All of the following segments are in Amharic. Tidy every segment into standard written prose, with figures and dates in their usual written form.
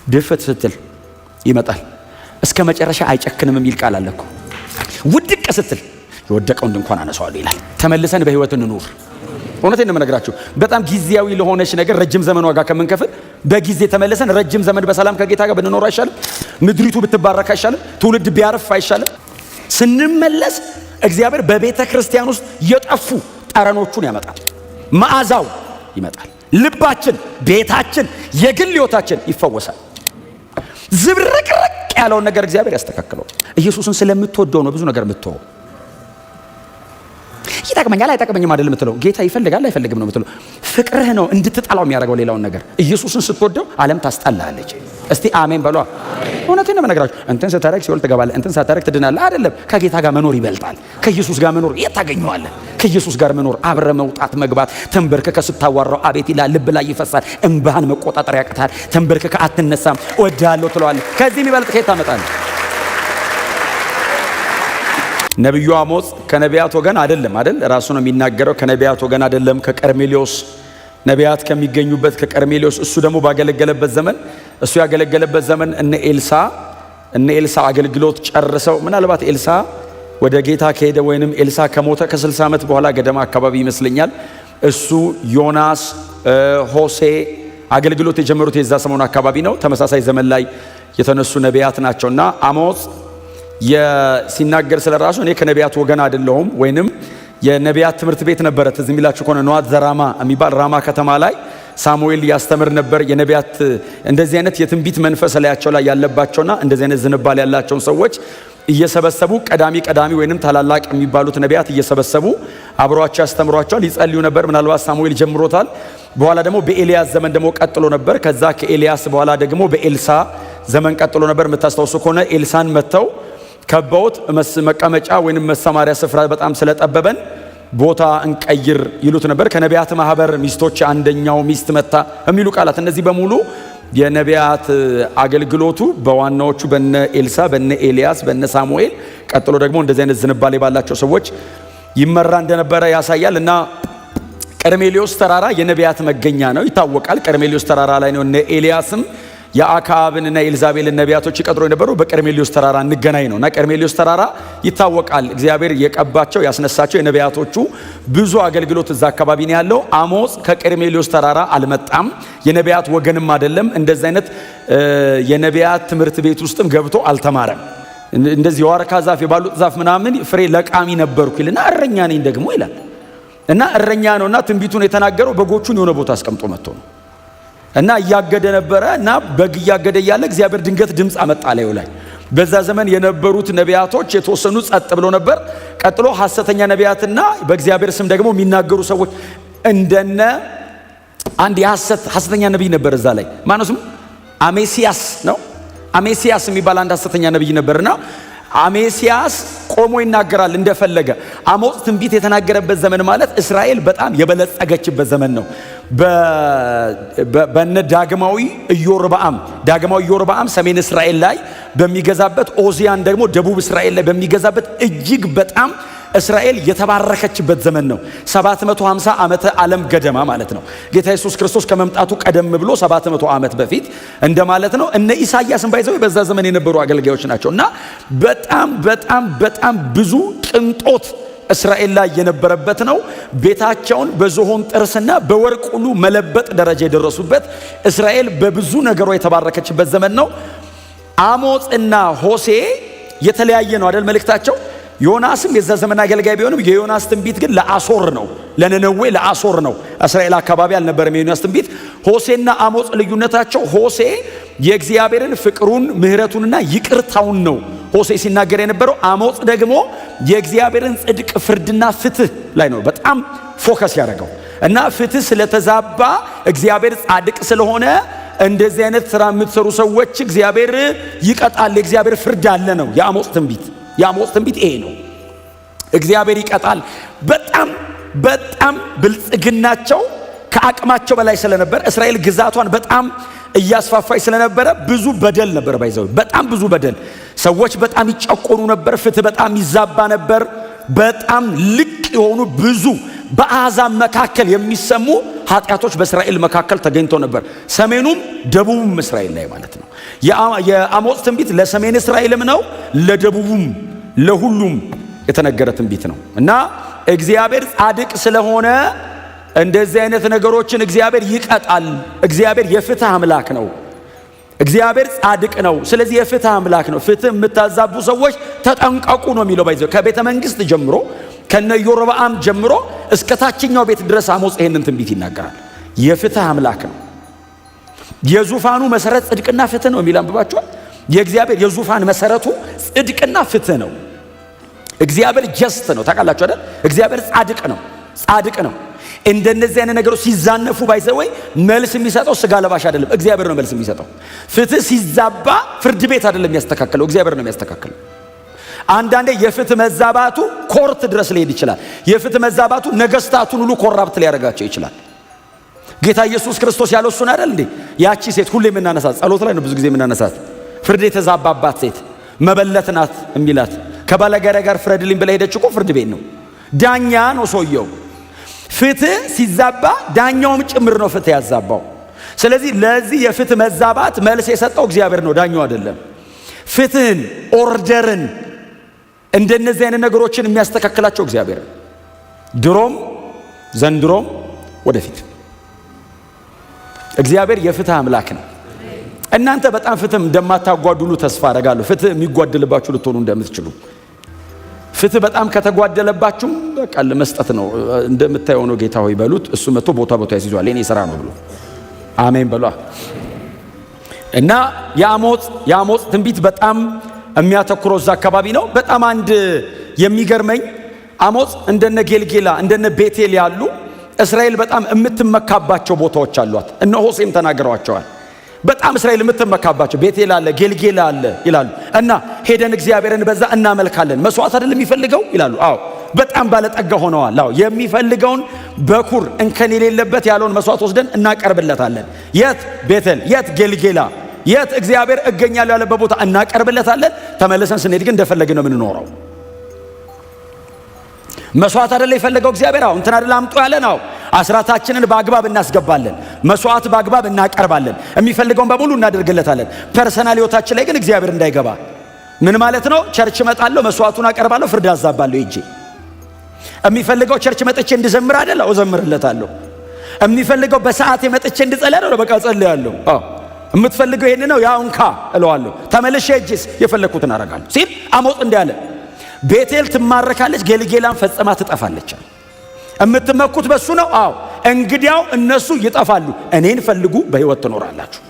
ድፍት ስትል ይመጣል። እስከ መጨረሻ አይጨክንም የሚል ቃል አለ እኮ። ውድቅ ስትል የወደቀውን ድንኳን አነሳዋለሁ ይላል። ተመልሰን በህይወት እንኑር። እውነቴን ነው የምነግራችሁ። በጣም ጊዜያዊ ለሆነች ነገር ረጅም ዘመን ዋጋ ከምንከፍል በጊዜ ተመልሰን ረጅም ዘመን በሰላም ከጌታ ጋር ብንኖር አይሻልም? ምድሪቱ ብትባረክ አይሻልም? ትውልድ ቢያርፍ አይሻልም? ስንመለስ እግዚአብሔር በቤተ ክርስቲያን ውስጥ የጠፉ ጠረኖቹን ያመጣል። መዓዛው ይመጣል። ልባችን፣ ቤታችን፣ የግል ህይወታችን ይፈወሳል። ዝብርቅርቅ ያለውን ነገር እግዚአብሔር ያስተካክለው። ኢየሱስን ስለምትወደው ነው ብዙ ነገር የምትወው። ይጠቅመኛል አይጠቅመኝም አይደለም የምትለው። ጌታ ይፈልጋል አይፈልግም ነው የምትለው። ፍቅርህ ነው እንድትጠላው የሚያደርገው ሌላውን ነገር። ኢየሱስን ስትወደው ዓለም ታስጠላለች። እስቲ አሜን በሏ። እውነቴን ነው የምነግራችሁ። እንትን ስታረግ ሲኦል ትገባለህ፣ እንትን ስታረግ ትድናለህ አይደለም። ከጌታ ጋር መኖር ይበልጣል። ከኢየሱስ ጋር መኖር የት ታገኘዋለህ? ከኢየሱስ ጋር መኖር፣ አብረ መውጣት መግባት። ተንበርከከ ስታዋራው አቤት ይላል፣ ልብ ላይ ይፈሳል። እንባህን መቆጣጠር ያቅታል። ተንበርከከ አትነሳም፣ እወድሃለሁ ትለዋለህ። ከዚህ የሚበልጥ ከየት ታመጣለህ? ነብዩ አሞጽ ከነቢያት ወገን አይደለም አይደል? ራሱ ነው የሚናገረው። ከነቢያት ወገን አይደለም፣ ከቀርሜሎስ ነቢያት ከሚገኙበት ከቀርሜሎስ። እሱ ደግሞ ባገለገለበት ዘመን እሱ ያገለገለበት ዘመን እነ ኤልሳ አገልግሎት ጨርሰው፣ ምናልባት ኤልሳ ወደ ጌታ ከሄደ ወይንም ኤልሳ ከሞተ ከ60 ዓመት በኋላ ገደማ አካባቢ ይመስለኛል። እሱ ዮናስ፣ ሆሴ አገልግሎት የጀመሩት የዛ ሰሞን አካባቢ ነው። ተመሳሳይ ዘመን ላይ የተነሱ ነቢያት ናቸውና አሞጽ ሲናገር ስለራሱ እኔ ከነቢያት ወገን አይደለሁም፣ ወይንም የነቢያት ትምህርት ቤት ነበረ። ትዝ የሚላችሁ ከሆነ ነዋት ዘራማ የሚባል ራማ ከተማ ላይ ሳሙኤል ያስተምር ነበር። የነቢያት እንደዚህ አይነት የትንቢት መንፈስ ላያቸው ላይ ያለባቸውና እንደዚህ አይነት ዝንባል ያላቸውን ሰዎች እየሰበሰቡ ቀዳሚ ወይንም ታላላቅ የሚባሉት ነቢያት እየሰበሰቡ አብሯቸው ያስተምሯቸዋል፣ ይጸልዩ ነበር። ምናልባት ሳሙኤል ጀምሮታል። በኋላ ደግሞ በኤልያስ ዘመን ደግሞ ቀጥሎ ነበር። ከዛ ከኤልያስ በኋላ ደግሞ በኤልሳ ዘመን ቀጥሎ ነበር። የምታስታውሱ ከሆነ ኤልሳን መተው ከበውት መቀመጫ ወይንም መሰማሪያ ስፍራ በጣም ስለጠበበን ቦታ እንቀይር ይሉት ነበር። ከነቢያት ማህበር ሚስቶች አንደኛው ሚስት መታ የሚሉ ቃላት፣ እነዚህ በሙሉ የነቢያት አገልግሎቱ በዋናዎቹ በነ ኤልሳ፣ በነ ኤልያስ፣ በነ ሳሙኤል ቀጥሎ ደግሞ እንደዚህ አይነት ዝንባሌ ባላቸው ሰዎች ይመራ እንደነበረ ያሳያል። እና ቀርሜሎስ ተራራ የነቢያት መገኛ ነው ይታወቃል። ቀርሜሎስ ተራራ ላይ ነው እነ ኤልያስም የአክዓብንና የኤልዛቤልን ነቢያቶች ይቀጥሩ የነበሩ በቀርሜሎስ ተራራ እንገናኝ ነውና ቀርሜሎስ ተራራ ይታወቃል። እግዚአብሔር የቀባቸው ያስነሳቸው የነቢያቶቹ ብዙ አገልግሎት እዛ አካባቢ ነው ያለው። አሞጽ ከቀርሜሎስ ተራራ አልመጣም፣ የነቢያት ወገንም አይደለም። እንደዚህ አይነት የነቢያት ትምህርት ቤት ውስጥም ገብቶ አልተማረም። እንደዚህ የዋርካ ዛፍ የባሉጥ ዛፍ ምናምን ፍሬ ለቃሚ ነበርኩ ይልና እረኛ ነኝ ደግሞ ይላል። እና እረኛ ነውና ትንቢቱን የተናገረው በጎቹን የሆነ ቦታ አስቀምጦ መጥቶ ነው። እና እያገደ ነበረ እና በግ እያገደ እያለ እግዚአብሔር ድንገት ድምፅ አመጣ ላዩ ላይ። በዛ ዘመን የነበሩት ነቢያቶች የተወሰኑ ጸጥ ብሎ ነበር። ቀጥሎ ሐሰተኛ ነቢያትና በእግዚአብሔር ስም ደግሞ የሚናገሩ ሰዎች እንደነ አንድ ሐሰተኛ ነቢይ ነበር እዛ ላይ። ማነው ስሙ? አሜሲያስ ነው። አሜሲያስ የሚባል አንድ ሐሰተኛ ነቢይ ነበርና አሜሲያስ ቆሞ ይናገራል እንደፈለገ። አሞጽ ትንቢት የተናገረበት ዘመን ማለት እስራኤል በጣም የበለጸገችበት ዘመን ነው። በነ ዳግማዊ ኢዮርብዓም ሰሜን እስራኤል ላይ በሚገዛበት፣ ኦዚያን ደግሞ ደቡብ እስራኤል ላይ በሚገዛበት እጅግ በጣም እስራኤል የተባረከችበት ዘመን ነው። 750 ዓመተ ዓለም ገደማ ማለት ነው። ጌታ ኢየሱስ ክርስቶስ ከመምጣቱ ቀደም ብሎ 700 ዓመት በፊት እንደማለት ነው። እነ ኢሳይያስን ባይዘው በዛ ዘመን የነበሩ አገልጋዮች ናቸው። እና በጣም ብዙ ቅንጦት እስራኤል ላይ የነበረበት ነው። ቤታቸውን በዝሆን ጥርስና በወርቅ ሁሉ መለበጥ ደረጃ የደረሱበት እስራኤል በብዙ ነገሯ የተባረከችበት ዘመን ነው። አሞጽና ሆሴ የተለያየ ነው አይደል መልእክታቸው። ዮናስም የዛ ዘመን አገልጋይ ቢሆንም የዮናስ ትንቢት ግን ለአሶር ነው፣ ለነነዌ ለአሶር ነው። እስራኤል አካባቢ አልነበረም የዮናስ ትንቢት። ሆሴና አሞጽ ልዩነታቸው፣ ሆሴ የእግዚአብሔርን ፍቅሩን ምሕረቱንና ይቅርታውን ነው ሆሴ ሲናገር የነበረው። አሞጽ ደግሞ የእግዚአብሔርን ጽድቅ ፍርድና ፍትህ ላይ ነው በጣም ፎከስ ያደረገው። እና ፍትህ ስለተዛባ እግዚአብሔር ጻድቅ ስለሆነ እንደዚህ አይነት ስራ የምትሰሩ ሰዎች እግዚአብሔር ይቀጣል፣ የእግዚአብሔር ፍርድ አለ ነው የአሞጽ ትንቢት ይሄ ነው። እግዚአብሔር ይቀጣል። በጣም ብልጽግናቸው ከአቅማቸው በላይ ስለነበር እስራኤል ግዛቷን በጣም እያስፋፋች ስለነበረ ብዙ በደል ነበር። ባይዘው በጣም ብዙ በደል፣ ሰዎች በጣም ይጨቆኑ ነበር፣ ፍትህ በጣም ይዛባ ነበር። በጣም ልቅ የሆኑ ብዙ በአሕዛብ መካከል የሚሰሙ ኃጢአቶች በእስራኤል መካከል ተገኝቶ ነበር። ሰሜኑም ደቡቡም እስራኤል ላይ ማለት ነው። የአሞጽ ትንቢት ለሰሜን እስራኤልም ነው፣ ለደቡቡም ለሁሉም የተነገረ ትንቢት ነው እና እግዚአብሔር ጻድቅ ስለሆነ እንደዚህ አይነት ነገሮችን እግዚአብሔር ይቀጣል። እግዚአብሔር የፍትህ አምላክ ነው። እግዚአብሔር ጻድቅ ነው። ስለዚህ የፍትህ አምላክ ነው። ፍትህ የምታዛቡ ሰዎች ተጠንቀቁ ነው የሚለው። ባይዘው ከቤተ መንግስት ጀምሮ ከነ ኢዮርብዓም ጀምሮ እስከ ታችኛው ቤት ድረስ አሞጽ ይሄንን ትንቢት ይናገራል። የፍትህ አምላክ ነው። የዙፋኑ መሰረት ጽድቅና ፍትህ ነው የሚል አንብባችኋል። የእግዚአብሔር የዙፋን መሰረቱ ጽድቅና ፍትህ ነው። እግዚአብሔር ጀስት ነው። ታውቃላችሁ አይደል? እግዚአብሔር ጻድቅ ነው። ጻድቅ ነው። እንደነዚህ አይነት ነገሮች ሲዛነፉ ባይዘወይ መልስ የሚሰጠው ስጋ ለባሽ አይደለም፣ እግዚአብሔር ነው መልስ የሚሰጠው። ፍትህ ሲዛባ ፍርድ ቤት አይደለም የሚያስተካክለው፣ እግዚአብሔር ነው የሚያስተካክለው። አንዳንዴ የፍትህ መዛባቱ ኮርት ድረስ ሊሄድ ይችላል። የፍትህ መዛባቱ ነገስታቱን ሁሉ ኮራፕት ሊያደርጋቸው ይችላል። ጌታ ኢየሱስ ክርስቶስ ያለው እሱን አይደል እንዴ? ያቺ ሴት ሁሌ የምናነሳት ጸሎት ላይ ነው ብዙ ጊዜ የምናነሳት፣ ፍርድ የተዛባባት ሴት መበለት ናት የሚላት ከባለጋራ ጋር ፍረድልኝ ብላ ሄደች እኮ ፍርድ ቤት ነው። ዳኛ ነው ሰውየው። ፍትህ ሲዛባ ዳኛውም ጭምር ነው ፍትህ ያዛባው። ስለዚህ ለዚህ የፍትህ መዛባት መልስ የሰጠው እግዚአብሔር ነው፣ ዳኛው አይደለም። ፍትህን፣ ኦርደርን፣ እንደነዚህ አይነት ነገሮችን የሚያስተካክላቸው እግዚአብሔር ነው። ድሮም ዘንድሮም ወደፊት እግዚአብሔር የፍትህ አምላክ ነው። እናንተ በጣም ፍትህ እንደማታጓድሉ ተስፋ አደርጋለሁ። ፍትህ የሚጓድልባችሁ ልትሆኑ እንደምትችሉ። ፍትህ በጣም ከተጓደለባችሁ በቃ ለመስጠት ነው። እንደምታየው ነው። ጌታ ሆይ በሉት፣ እሱ መጥቶ ቦታ ያስይዟል። የኔ ስራ ነው ብሎ አሜን በሏ። እና የአሞጽ ትንቢት በጣም የሚያተኩረው እዛ አካባቢ ነው። በጣም አንድ የሚገርመኝ አሞጽ እንደነ ጌልጌላ እንደነ ቤቴል ያሉ እስራኤል በጣም የምትመካባቸው ቦታዎች አሏት። እነ ሆሴም ተናግረዋቸዋል። በጣም እስራኤል የምትመካባቸው ቤቴል አለ፣ ጌልጌላ አለ ይላሉ። እና ሄደን እግዚአብሔርን በዛ እናመልካለን። መስዋዕት አይደለም የሚፈልገው ይላሉ። አዎ በጣም ባለጠጋ ሆነዋል። አዎ የሚፈልገውን በኩር እንከን የሌለበት ያለውን መስዋዕት ወስደን እናቀርብለታለን። የት ቤቴል፣ የት ጌልጌላ፣ የት እግዚአብሔር እገኛለሁ ያለበት ቦታ እናቀርብለታለን። ተመለሰን ስንሄድ ግን እንደፈለግን ነው የምንኖረው። መስዋዕት አይደለ የፈለገው እግዚአብሔር። አዎ እንትን አይደለ አምጡ ያለን። አዎ አስራታችንን በአግባብ እናስገባለን። መስዋዕት በአግባብ እናቀርባለን። የሚፈልገውን በሙሉ እናደርግለታለን። ፐርሰናል ህይወታችን ላይ ግን እግዚአብሔር እንዳይገባ ምን ማለት ነው? ቸርች እመጣለሁ፣ መስዋዕቱን አቀርባለሁ፣ ፍርድ አዛባለሁ ሂጄ። የሚፈልገው ቸርች መጥቼ እንድዘምር አይደል? አዎ እዘምርለታለሁ። የሚፈልገው በሰዓት መጥቼ እንድጸልይ አይደል? በቃ እጸልያለሁ። አዎ የምትፈልገው ይሄን ነው፣ ያው እንካ እለዋለሁ። ተመልሼ ሂጄስ የፈለኩትን አደርጋለሁ ሲል አሞጽ እንዲህ አለ። ቤቴል ትማረካለች፣ ጌልጌላን ፈጽማ ትጠፋለች። የምትመኩት በሱ ነው። አዎ እንግዲያው እነሱ ይጠፋሉ፣ እኔን ፈልጉ በህይወት ትኖራላችሁ።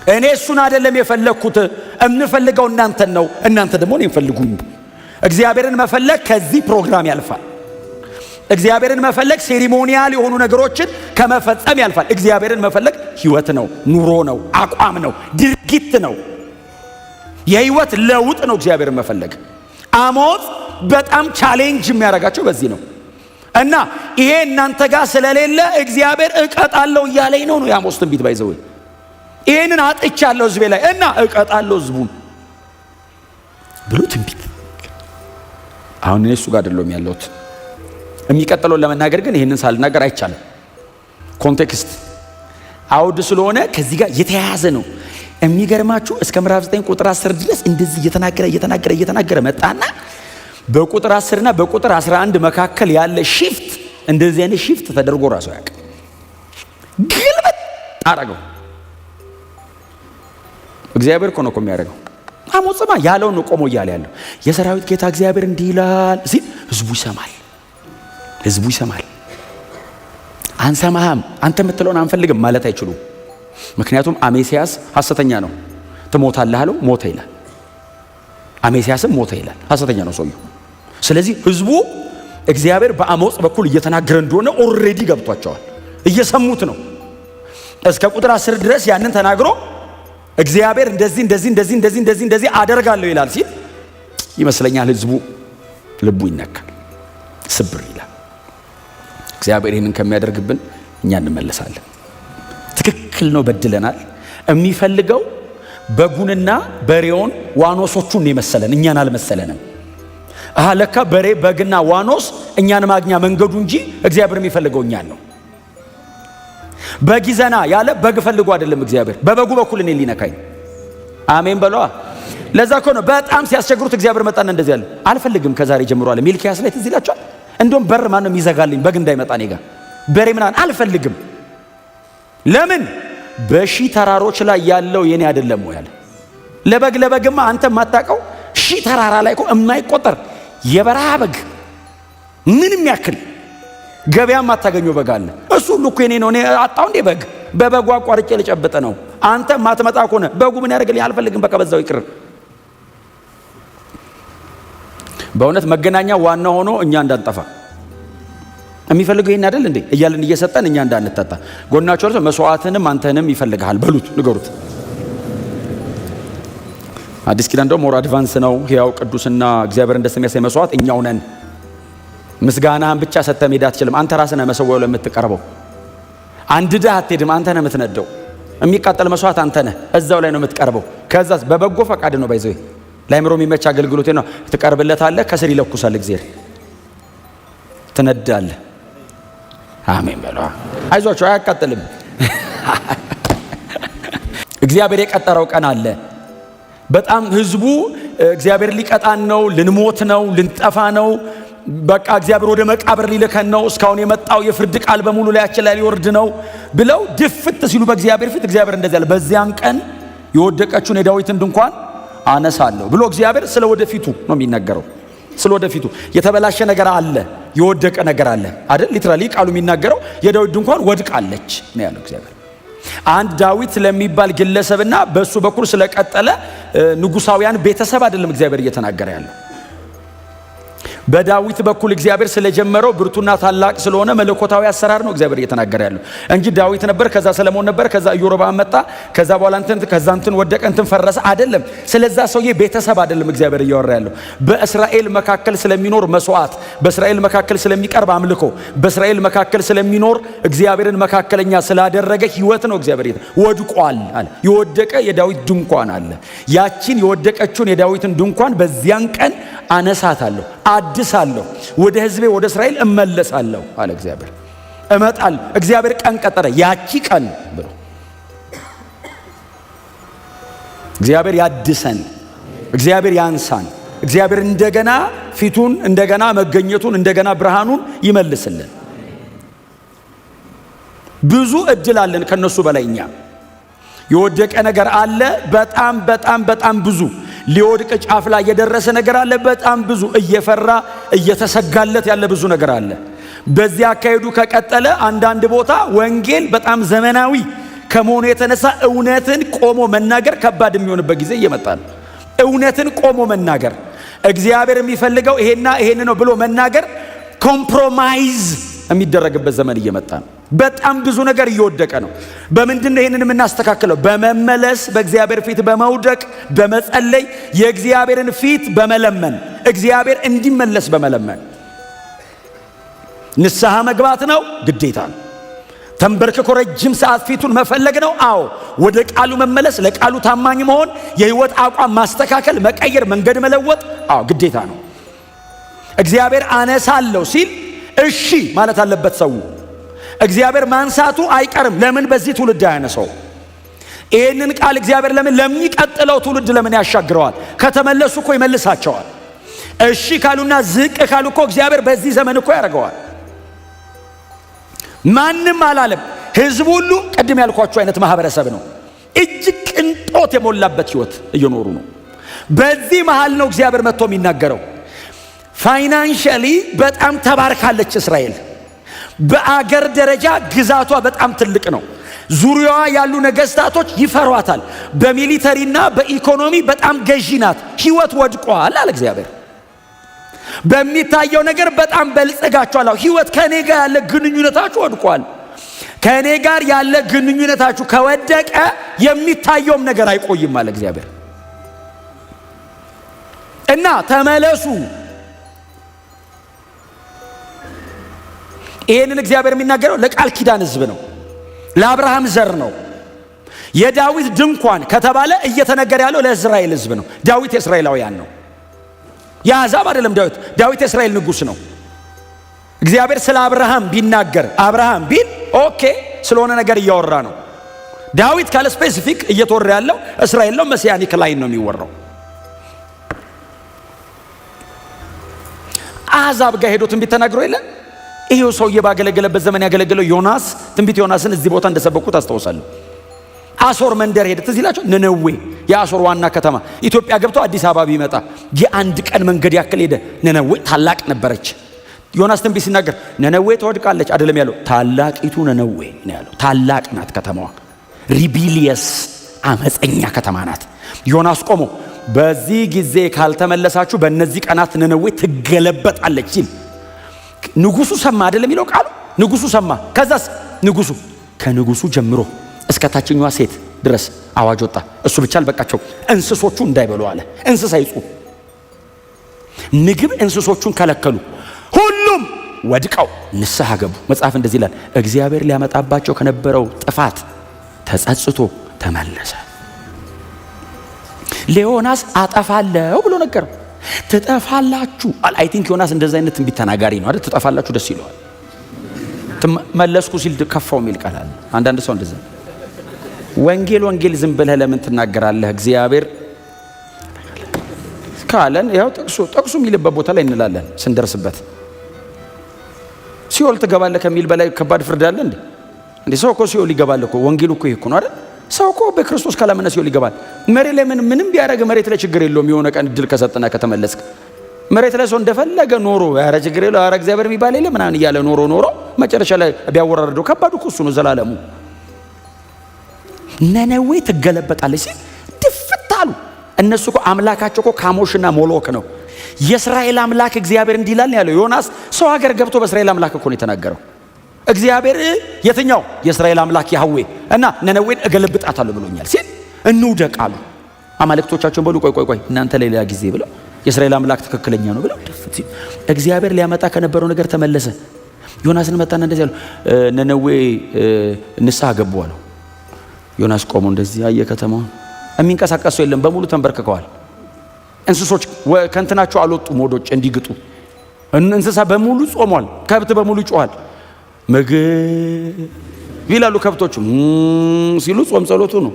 እኔ እሱን አይደለም የፈለኩት፣ የምፈልገው እናንተን ነው። እናንተ ደግሞ እኔን ፈልጉኝ። እግዚአብሔርን መፈለግ ከዚህ ፕሮግራም ያልፋል። እግዚአብሔርን መፈለግ ሴሪሞኒያል የሆኑ ነገሮችን ከመፈጸም ያልፋል። እግዚአብሔርን መፈለግ ህይወት ነው፣ ኑሮ ነው፣ አቋም ነው፣ ድርጊት ነው፣ የህይወት ለውጥ ነው። እግዚአብሔርን መፈለግ አሞጽ በጣም ቻሌንጅ የሚያደርጋቸው በዚህ ነው። እና ይሄ እናንተ ጋር ስለሌለ እግዚአብሔር እቀጣለሁ እያለኝ ነው የአሞጽ ትንቢት ባይዘው። ይሄንን አጥቻለሁ ህዝቤ ላይ እና እቀጣለሁ ህዝቡን ብሎ ትንቢት። አሁን እኔ እሱ ጋር አይደለም ያለሁት። የሚቀጥለውን ለመናገር ግን ይሄንን ሳልናገር አይቻልም። ኮንቴክስት አውድ ስለሆነ ከዚህ ጋር የተያያዘ ነው። የሚገርማችሁ እስከ ምዕራፍ 9 ቁጥር 10 ድረስ እንደዚህ እየተናገረ መጣና በቁጥር 10 እና በቁጥር 11 መካከል ያለ ሺፍት፣ እንደዚህ አይነት ሺፍት ተደርጎ ራሱ ያውቅ ግልበት አረገው። እግዚአብሔር እኮ ነው የሚያደርገው። አሞጽማ ያለው ነው ቆሞ እያለ ያለው የሰራዊት ጌታ እግዚአብሔር እንዲህ ይላል ሲል ህዝቡ ይሰማል። አንሰማህም፣ አንተ የምትለውን አንፈልግም ማለት አይችሉም። ምክንያቱም አሜሲያስ ሐሰተኛ ነው። ትሞታለህ አለው፣ ሞተ ይላል። አሜሲያስም ሞተ ይላል። ሐሰተኛ ነው ሰውየው። ስለዚህ ህዝቡ እግዚአብሔር በአሞጽ በኩል እየተናገረ እንደሆነ ኦልሬዲ ገብቷቸዋል፣ እየሰሙት ነው። እስከ ቁጥር 10 ድረስ ያንን ተናግሮ እግዚአብሔር እንደዚህ አደርጋለሁ ይላል ሲል ይመስለኛል ህዝቡ ልቡ ይነካል፣ ስብር ይላል። እግዚአብሔር ይህንን ከሚያደርግብን እኛ እንመለሳለን። ትክክል ነው፣ በድለናል። የሚፈልገው በጉንና በሬውን ዋኖሶቹን የመሰለን እኛን አልመሰለንም። ለካ በሬ በግና ዋኖስ እኛን ማግኛ መንገዱ እንጂ እግዚአብሔር የሚፈልገው እኛን ነው። በግ ይዘና ያለ በግ ፈልጎ አይደለም እግዚአብሔር፣ በበጉ በኩል እኔ ሊነካኝ። አሜን በለዋ። ለዛ እኮ ነው በጣም ሲያስቸግሩት እግዚአብሔር መጣና እንደዚህ ያለ አልፈልግም ከዛሬ ጀምሮ አለ። ሚልኪያስ ላይ ትዝ ይላችኋል። እንደውም በር ማን ነው የሚዘጋልኝ በግ እንዳይመጣ እኔ ጋር በሬ ምናምን አልፈልግም። ለምን? በሺህ ተራሮች ላይ ያለው የኔ አይደለም ወይ አለ። ለበግማ አንተ የማታውቀው ሺህ ተራራ ላይ እኮ የማይቆጠር የበረሃ በግ ምንም ያክል ገበያ ማታገኘው በግ አለ። እሱ ሁሉ እኮ የኔ ነው። እኔ አጣው እንዴ በግ? በበጉ አቋርጬ ልጨብጥ ነው። አንተ ማትመጣ ከሆነ በጉ ምን ያደርግልኝ? አልፈልግም፣ በቃ በዛው ይቅር። በእውነት መገናኛ ዋና ሆኖ እኛ እንዳንጠፋ የሚፈልገው ይሄን አይደል እንዴ? እያልን እየሰጠን እኛ እንዳንተታ ጎናቸው አርሶ መስዋዕትንም አንተንም ይፈልጋል በሉት፣ ንገሩት። አዲስ ኪዳን ደግሞ ሞር አድቫንስ ነው። ሕያው ቅዱስና እግዚአብሔርን ደስ የሚያሰኝ መስዋዕት እኛው ነን። ምስጋናህን ብቻ ሰጥተህ መሄድ አትችልም። አንተ ራስህ ነህ መሰዊያው ለምትቀርበው። አንድደህ አትሄድም። አንተ ነህ የምትነደው። የሚቃጠል መስዋዕት አንተ ነህ፣ እዛው ላይ ነው የምትቀርበው። ከዛስ በበጎ ፈቃድ ነው ባይዘው ለአእምሮ የሚመች አገልግሎት ነው። ትቀርብለታለህ፣ ከስር ይለኩሳል እግዚአብሔር፣ ትነዳለህ። አሜን በሉ። አይዟችሁ አያቃጥልም። እግዚአብሔር የቀጠረው ቀን አለ። በጣም ህዝቡ እግዚአብሔር ሊቀጣን ነው፣ ልንሞት ነው፣ ልንጠፋ ነው፣ በቃ እግዚአብሔር ወደ መቃብር ሊልከን ነው፣ እስካሁን የመጣው የፍርድ ቃል በሙሉ ላያችን ላይ ሊወርድ ነው ብለው ድፍት ሲሉ በእግዚአብሔር ፊት እግዚአብሔር እንደዚህ አለ፣ በዚያን ቀን የወደቀችውን የዳዊትን ድንኳን አነሳለሁ ብሎ እግዚአብሔር ስለ ወደፊቱ ነው የሚናገረው። ስለ ወደፊቱ የተበላሸ ነገር አለ፣ የወደቀ ነገር አለ አይደል? ሊትራሊ ቃሉ የሚናገረው የዳዊት ድንኳን ወድቃለች ነው ያለው እግዚአብሔር። አንድ ዳዊት ለሚባል ግለሰብና በሱ በኩል ስለቀጠለ ንጉሳውያን ቤተሰብ አይደለም እግዚአብሔር እየተናገረ ያለው። በዳዊት በኩል እግዚአብሔር ስለጀመረው ብርቱና ታላቅ ስለሆነ መለኮታዊ አሰራር ነው እግዚአብሔር እየተናገረ ያለው እንጂ ዳዊት ነበር፣ ከዛ ሰለሞን ነበር፣ ከዛ ኢዮሮብዓም መጣ፣ ከዛ በኋላ እንትን ወደቀ፣ እንትን ፈረሰ አይደለም። ስለዛ ሰውዬ ቤተሰብ አይደለም እግዚአብሔር እያወራ ያለው። በእስራኤል መካከል ስለሚኖር መስዋዕት፣ በእስራኤል መካከል ስለሚቀርብ አምልኮ፣ በእስራኤል መካከል ስለሚኖር እግዚአብሔርን መካከለኛ ስላደረገ ሕይወት ነው እግዚአብሔር ወድቋል አለ። የወደቀ የዳዊት ድንኳን አለ። ያቺን የወደቀችውን የዳዊትን ድንኳን በዚያን ቀን አነሳታለሁ፣ አድሳለሁ፣ ወደ ሕዝቤ ወደ እስራኤል እመለሳለሁ አለ እግዚአብሔር። እመጣለሁ። እግዚአብሔር ቀን ቀጠረ፣ ያቺ ቀን ብሎ እግዚአብሔር ያድሰን፣ እግዚአብሔር ያንሳን፣ እግዚአብሔር እንደገና ፊቱን እንደገና መገኘቱን እንደገና ብርሃኑን ይመልስልን። ብዙ እድል አለን ከነሱ በላይ እኛ። የወደቀ ነገር አለ፣ በጣም በጣም በጣም ብዙ ሊወድቅ ጫፍ ላይ የደረሰ ነገር አለ፣ በጣም ብዙ እየፈራ እየተሰጋለት ያለ ብዙ ነገር አለ። በዚህ አካሄዱ ከቀጠለ አንዳንድ ቦታ ወንጌል በጣም ዘመናዊ ከመሆኑ የተነሳ እውነትን ቆሞ መናገር ከባድ የሚሆንበት ጊዜ እየመጣ ነው። እውነትን ቆሞ መናገር እግዚአብሔር የሚፈልገው ይሄና ይሄን ነው ብሎ መናገር ኮምፕሮማይዝ የሚደረግበት ዘመን እየመጣ ነው። በጣም ብዙ ነገር እየወደቀ ነው። በምንድን ነው ይሄንን የምናስተካክለው? በመመለስ፣ በእግዚአብሔር ፊት በመውደቅ፣ በመጸለይ፣ የእግዚአብሔርን ፊት በመለመን፣ እግዚአብሔር እንዲመለስ በመለመን። ንስሐ መግባት ነው፣ ግዴታ ነው። ተንበርክኮ ረጅም ሰዓት ፊቱን መፈለግ ነው። አዎ። ወደ ቃሉ መመለስ፣ ለቃሉ ታማኝ መሆን፣ የህይወት አቋም ማስተካከል፣ መቀየር፣ መንገድ መለወጥ፣ አዎ ግዴታ ነው። እግዚአብሔር አነሳለሁ ሲል እሺ ማለት አለበት ሰው። እግዚአብሔር ማንሳቱ አይቀርም። ለምን በዚህ ትውልድ አያነሳው? ይህንን ቃል እግዚአብሔር ለምን ለሚቀጥለው ትውልድ ለምን ያሻግረዋል? ከተመለሱ እኮ ይመልሳቸዋል። እሺ ካሉና ዝቅ ካሉ እኮ እግዚአብሔር በዚህ ዘመን እኮ ያደርገዋል። ማንም አላለም። ህዝብ ሁሉ ቅድም ያልኳቸው አይነት ማህበረሰብ ነው። እጅግ ቅንጦት የሞላበት ህይወት እየኖሩ ነው። በዚህ መሃል ነው እግዚአብሔር መጥቶ የሚናገረው። ፋይናንሻሊ በጣም ተባርካለች እስራኤል። በአገር ደረጃ ግዛቷ በጣም ትልቅ ነው። ዙሪያዋ ያሉ ነገስታቶች ይፈሯታል። በሚሊተሪና በኢኮኖሚ በጣም ገዢ ናት። ህይወት ወድቋል አለ እግዚአብሔር። በሚታየው ነገር በጣም በልጽጋችኋል። ህይወት ከኔ ጋር ያለ ግንኙነታችሁ ወድቋል። ከኔ ጋር ያለ ግንኙነታችሁ ከወደቀ የሚታየውም ነገር አይቆይም አለ እግዚአብሔር። እና ተመለሱ። ይሄንን እግዚአብሔር የሚናገረው ለቃል ኪዳን ህዝብ ነው፣ ለአብርሃም ዘር ነው። የዳዊት ድንኳን ከተባለ እየተነገረ ያለው ለእስራኤል ህዝብ ነው። ዳዊት የእስራኤላውያን ነው፣ የአሕዛብ አይደለም። ዳዊት የእስራኤል ንጉሥ ነው። እግዚአብሔር ስለ አብርሃም ቢናገር አብርሃም ቢል ኦኬ ስለሆነ ነገር እያወራ ነው። ዳዊት ካለ ስፔሲፊክ እየተወራ ያለው እስራኤል ነው፣ መሲያኒክ ላይን ነው የሚወራው። አሕዛብ ጋር ሄዶ ትንቢት ተናግሮ የለ ይሄው ሰውዬ ባገለገለበት ዘመን ያገለገለው ዮናስ ትንቢት ዮናስን እዚህ ቦታ እንደሰበኩት አስታውሳለሁ። አሶር መንደር ሄደ። ትዝ ይላችሁ ነነዌ የአሶር ዋና ከተማ ኢትዮጵያ ገብቶ አዲስ አበባ ቢመጣ የአንድ ቀን መንገድ ያክል ሄደ። ነነዌ ታላቅ ነበረች። ዮናስ ትንቢት ሲናገር ነነዌ ትወድቃለች አይደለም ያለው፣ ታላቂቱ ነነዌ ነው ያለው። ታላቅ ናት ከተማዋ፣ ሪቢሊየስ አመፀኛ ከተማ ናት። ዮናስ ቆሞ በዚህ ጊዜ ካልተመለሳችሁ በእነዚህ ቀናት ነነዌ ትገለበጣለች ሲል ንጉሱ ሰማ አይደለም የሚለው ቃሉ። ንጉሱ ሰማ። ከዛስ ንጉሱ ከንጉሱ ጀምሮ እስከ ታችኛዋ ሴት ድረስ አዋጅ ወጣ። እሱ ብቻ አልበቃቸው፣ እንስሶቹ እንዳይበሉ አለ። እንስሳ ይጹ ምግብ እንስሶቹን ከለከሉ። ሁሉም ወድቀው ንስሐ ገቡ። መጽሐፍ እንደዚህ ይላል፣ እግዚአብሔር ሊያመጣባቸው ከነበረው ጥፋት ተጸጽቶ ተመለሰ። ለዮናስ አጠፋለሁ ብሎ ነገረው። ትጠፋላችሁ አይ ቲንክ ዮናስ እንደዛ አይነት ትንቢት ተናጋሪ ነው አይደል? ትጠፋላችሁ ደስ ይለዋል። መለስኩ ሲል ከፋው የሚል ቃል አለ። አንዳንድ ሰው እንደዛ ወንጌል ዝም ብለህ ለምን ትናገራለህ? እግዚአብሔር ካለን ያው ጥቅሱ የሚልበት ቦታ ላይ እንላለን ስንደርስበት። ሲኦል ትገባለህ ከሚል በላይ ከባድ ፍርድ አለ እንዴ? ሰው እኮ ሲኦል ይገባል እኮ። ወንጌሉ እኮ ይሄ እኮ ነው አይደል? ሰው እኮ በክርስቶስ ካላመነ ሲኦል ይገባል። መሬት ላይ ምንም ቢያደርግ መሬት ላይ ችግር የለውም። የሆነ ቀን እድል ከሰጠና ከተመለስክ መሬት ላይ ሰው እንደፈለገ ኖሮ ያረ ችግር የለው አረ እግዚአብሔር የሚባል የለ ምናምን እያለ ኖሮ መጨረሻ ላይ ቢያወራረደው ከባዱ እኮ እሱ ነው ዘላለሙ። ነነዌ ትገለበጣለች ሲል ድፍት አሉ። እነሱ እኮ አምላካቸው እኮ ካሞሽና ሞሎክ ነው። የእስራኤል አምላክ እግዚአብሔር እንዲህ ይላል ያለው ዮናስ ሰው ሀገር ገብቶ በእስራኤል አምላክ እኮ ነው የተናገረው። እግዚአብሔር የትኛው የእስራኤል አምላክ ያህዌ እና ነነዌን እገለብጣታለሁ ብሎኛል ሲል እንውደቅ አሉ። አማልክቶቻቸውን በሉ ቆይ እናንተ ሌላ ጊዜ ብለው የእስራኤል አምላክ ትክክለኛ ነው ብለው ድፍት ሲል እግዚአብሔር ሊያመጣ ከነበረው ነገር ተመለሰ። ዮናስን መጣና እንደዚህ ያለው ነነዌ ንስሐ ገቡ አለው። ዮናስ ቆሞ እንደዚህ አየ ከተማውን። የሚንቀሳቀስ ሰው የለም፣ በሙሉ ተንበርክከዋል። እንስሶች ከእንትናቸው አልወጡም ወዶች እንዲግጡ። እንስሳ በሙሉ ጾሟል። ከብት በሙሉ ይጮሃል። ምግብ ይላሉ ከብቶቹ ሲሉ ጾም ጸሎቱ ነው።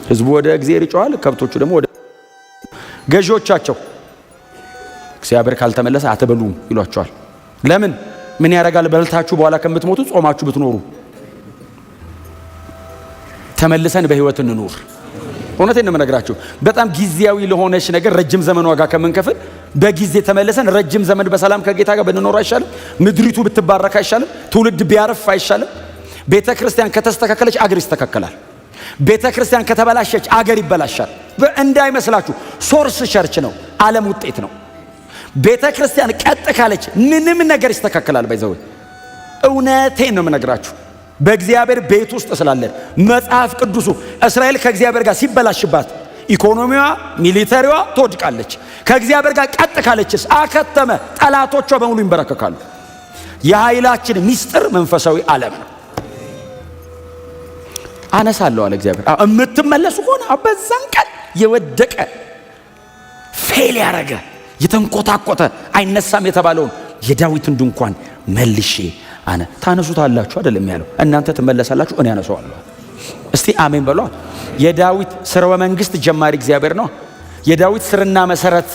ህዝቡ ወደ እግዚአብሔር ይጮሃል፣ ከብቶቹ ደግሞ ወደ ገዢዎቻቸው እግዚአብሔር ካልተመለሰ አትበሉም ይሏቸዋል። ለምን ምን ያደርጋል? በልታችሁ በኋላ ከምትሞቱ ጾማችሁ ብትኖሩ ተመልሰን በህይወት እንኖር። እውነቴን ነው የምነግራችሁ። በጣም ጊዜያዊ ለሆነች ነገር ረጅም ዘመን ዋጋ ከምንከፍል በጊዜ ተመልሰን ረጅም ዘመን በሰላም ከጌታ ጋር ብንኖር አይሻልም? ምድሪቱ ብትባረክ አይሻልም? ትውልድ ቢያርፍ አይሻልም? ቤተ ክርስቲያን ከተስተካከለች አገር ይስተካከላል። ቤተ ክርስቲያን ከተበላሸች አገር ይበላሻል። እንዳይመስላችሁ ሶርስ ቸርች ነው፣ ዓለም ውጤት ነው። ቤተ ክርስቲያን ቀጥ ካለች ምንም ነገር ይስተካከላል። ባይዘው እውነቴን ነው የምነግራችሁ። በእግዚአብሔር ቤት ውስጥ ስላለን መጽሐፍ ቅዱሱ እስራኤል ከእግዚአብሔር ጋር ሲበላሽባት ኢኮኖሚዋ፣ ሚሊተሪዋ ትወድቃለች። ከእግዚአብሔር ጋር ቀጥ ካለችስ አከተመ፣ ጠላቶቿ በሙሉ ይንበረከካሉ። የኃይላችን ሚስጥር መንፈሳዊ ዓለም ነው። አነሳለሁ አለ እግዚአብሔር። የምትመለሱ ከሆነ በዛን ቀን የወደቀ ፌል ያረገ የተንኮታኮተ አይነሳም የተባለውን የዳዊትን ድንኳን መልሼ ታነሱታላችሁ አይደለም ያለው። እናንተ ትመለሳላችሁ፣ እኔ አነሳዋለሁ። እስቲ አሜን በሏ። የዳዊት ስርወ መንግስት ጀማሪ እግዚአብሔር ነው። የዳዊት ስርና መሰረት፣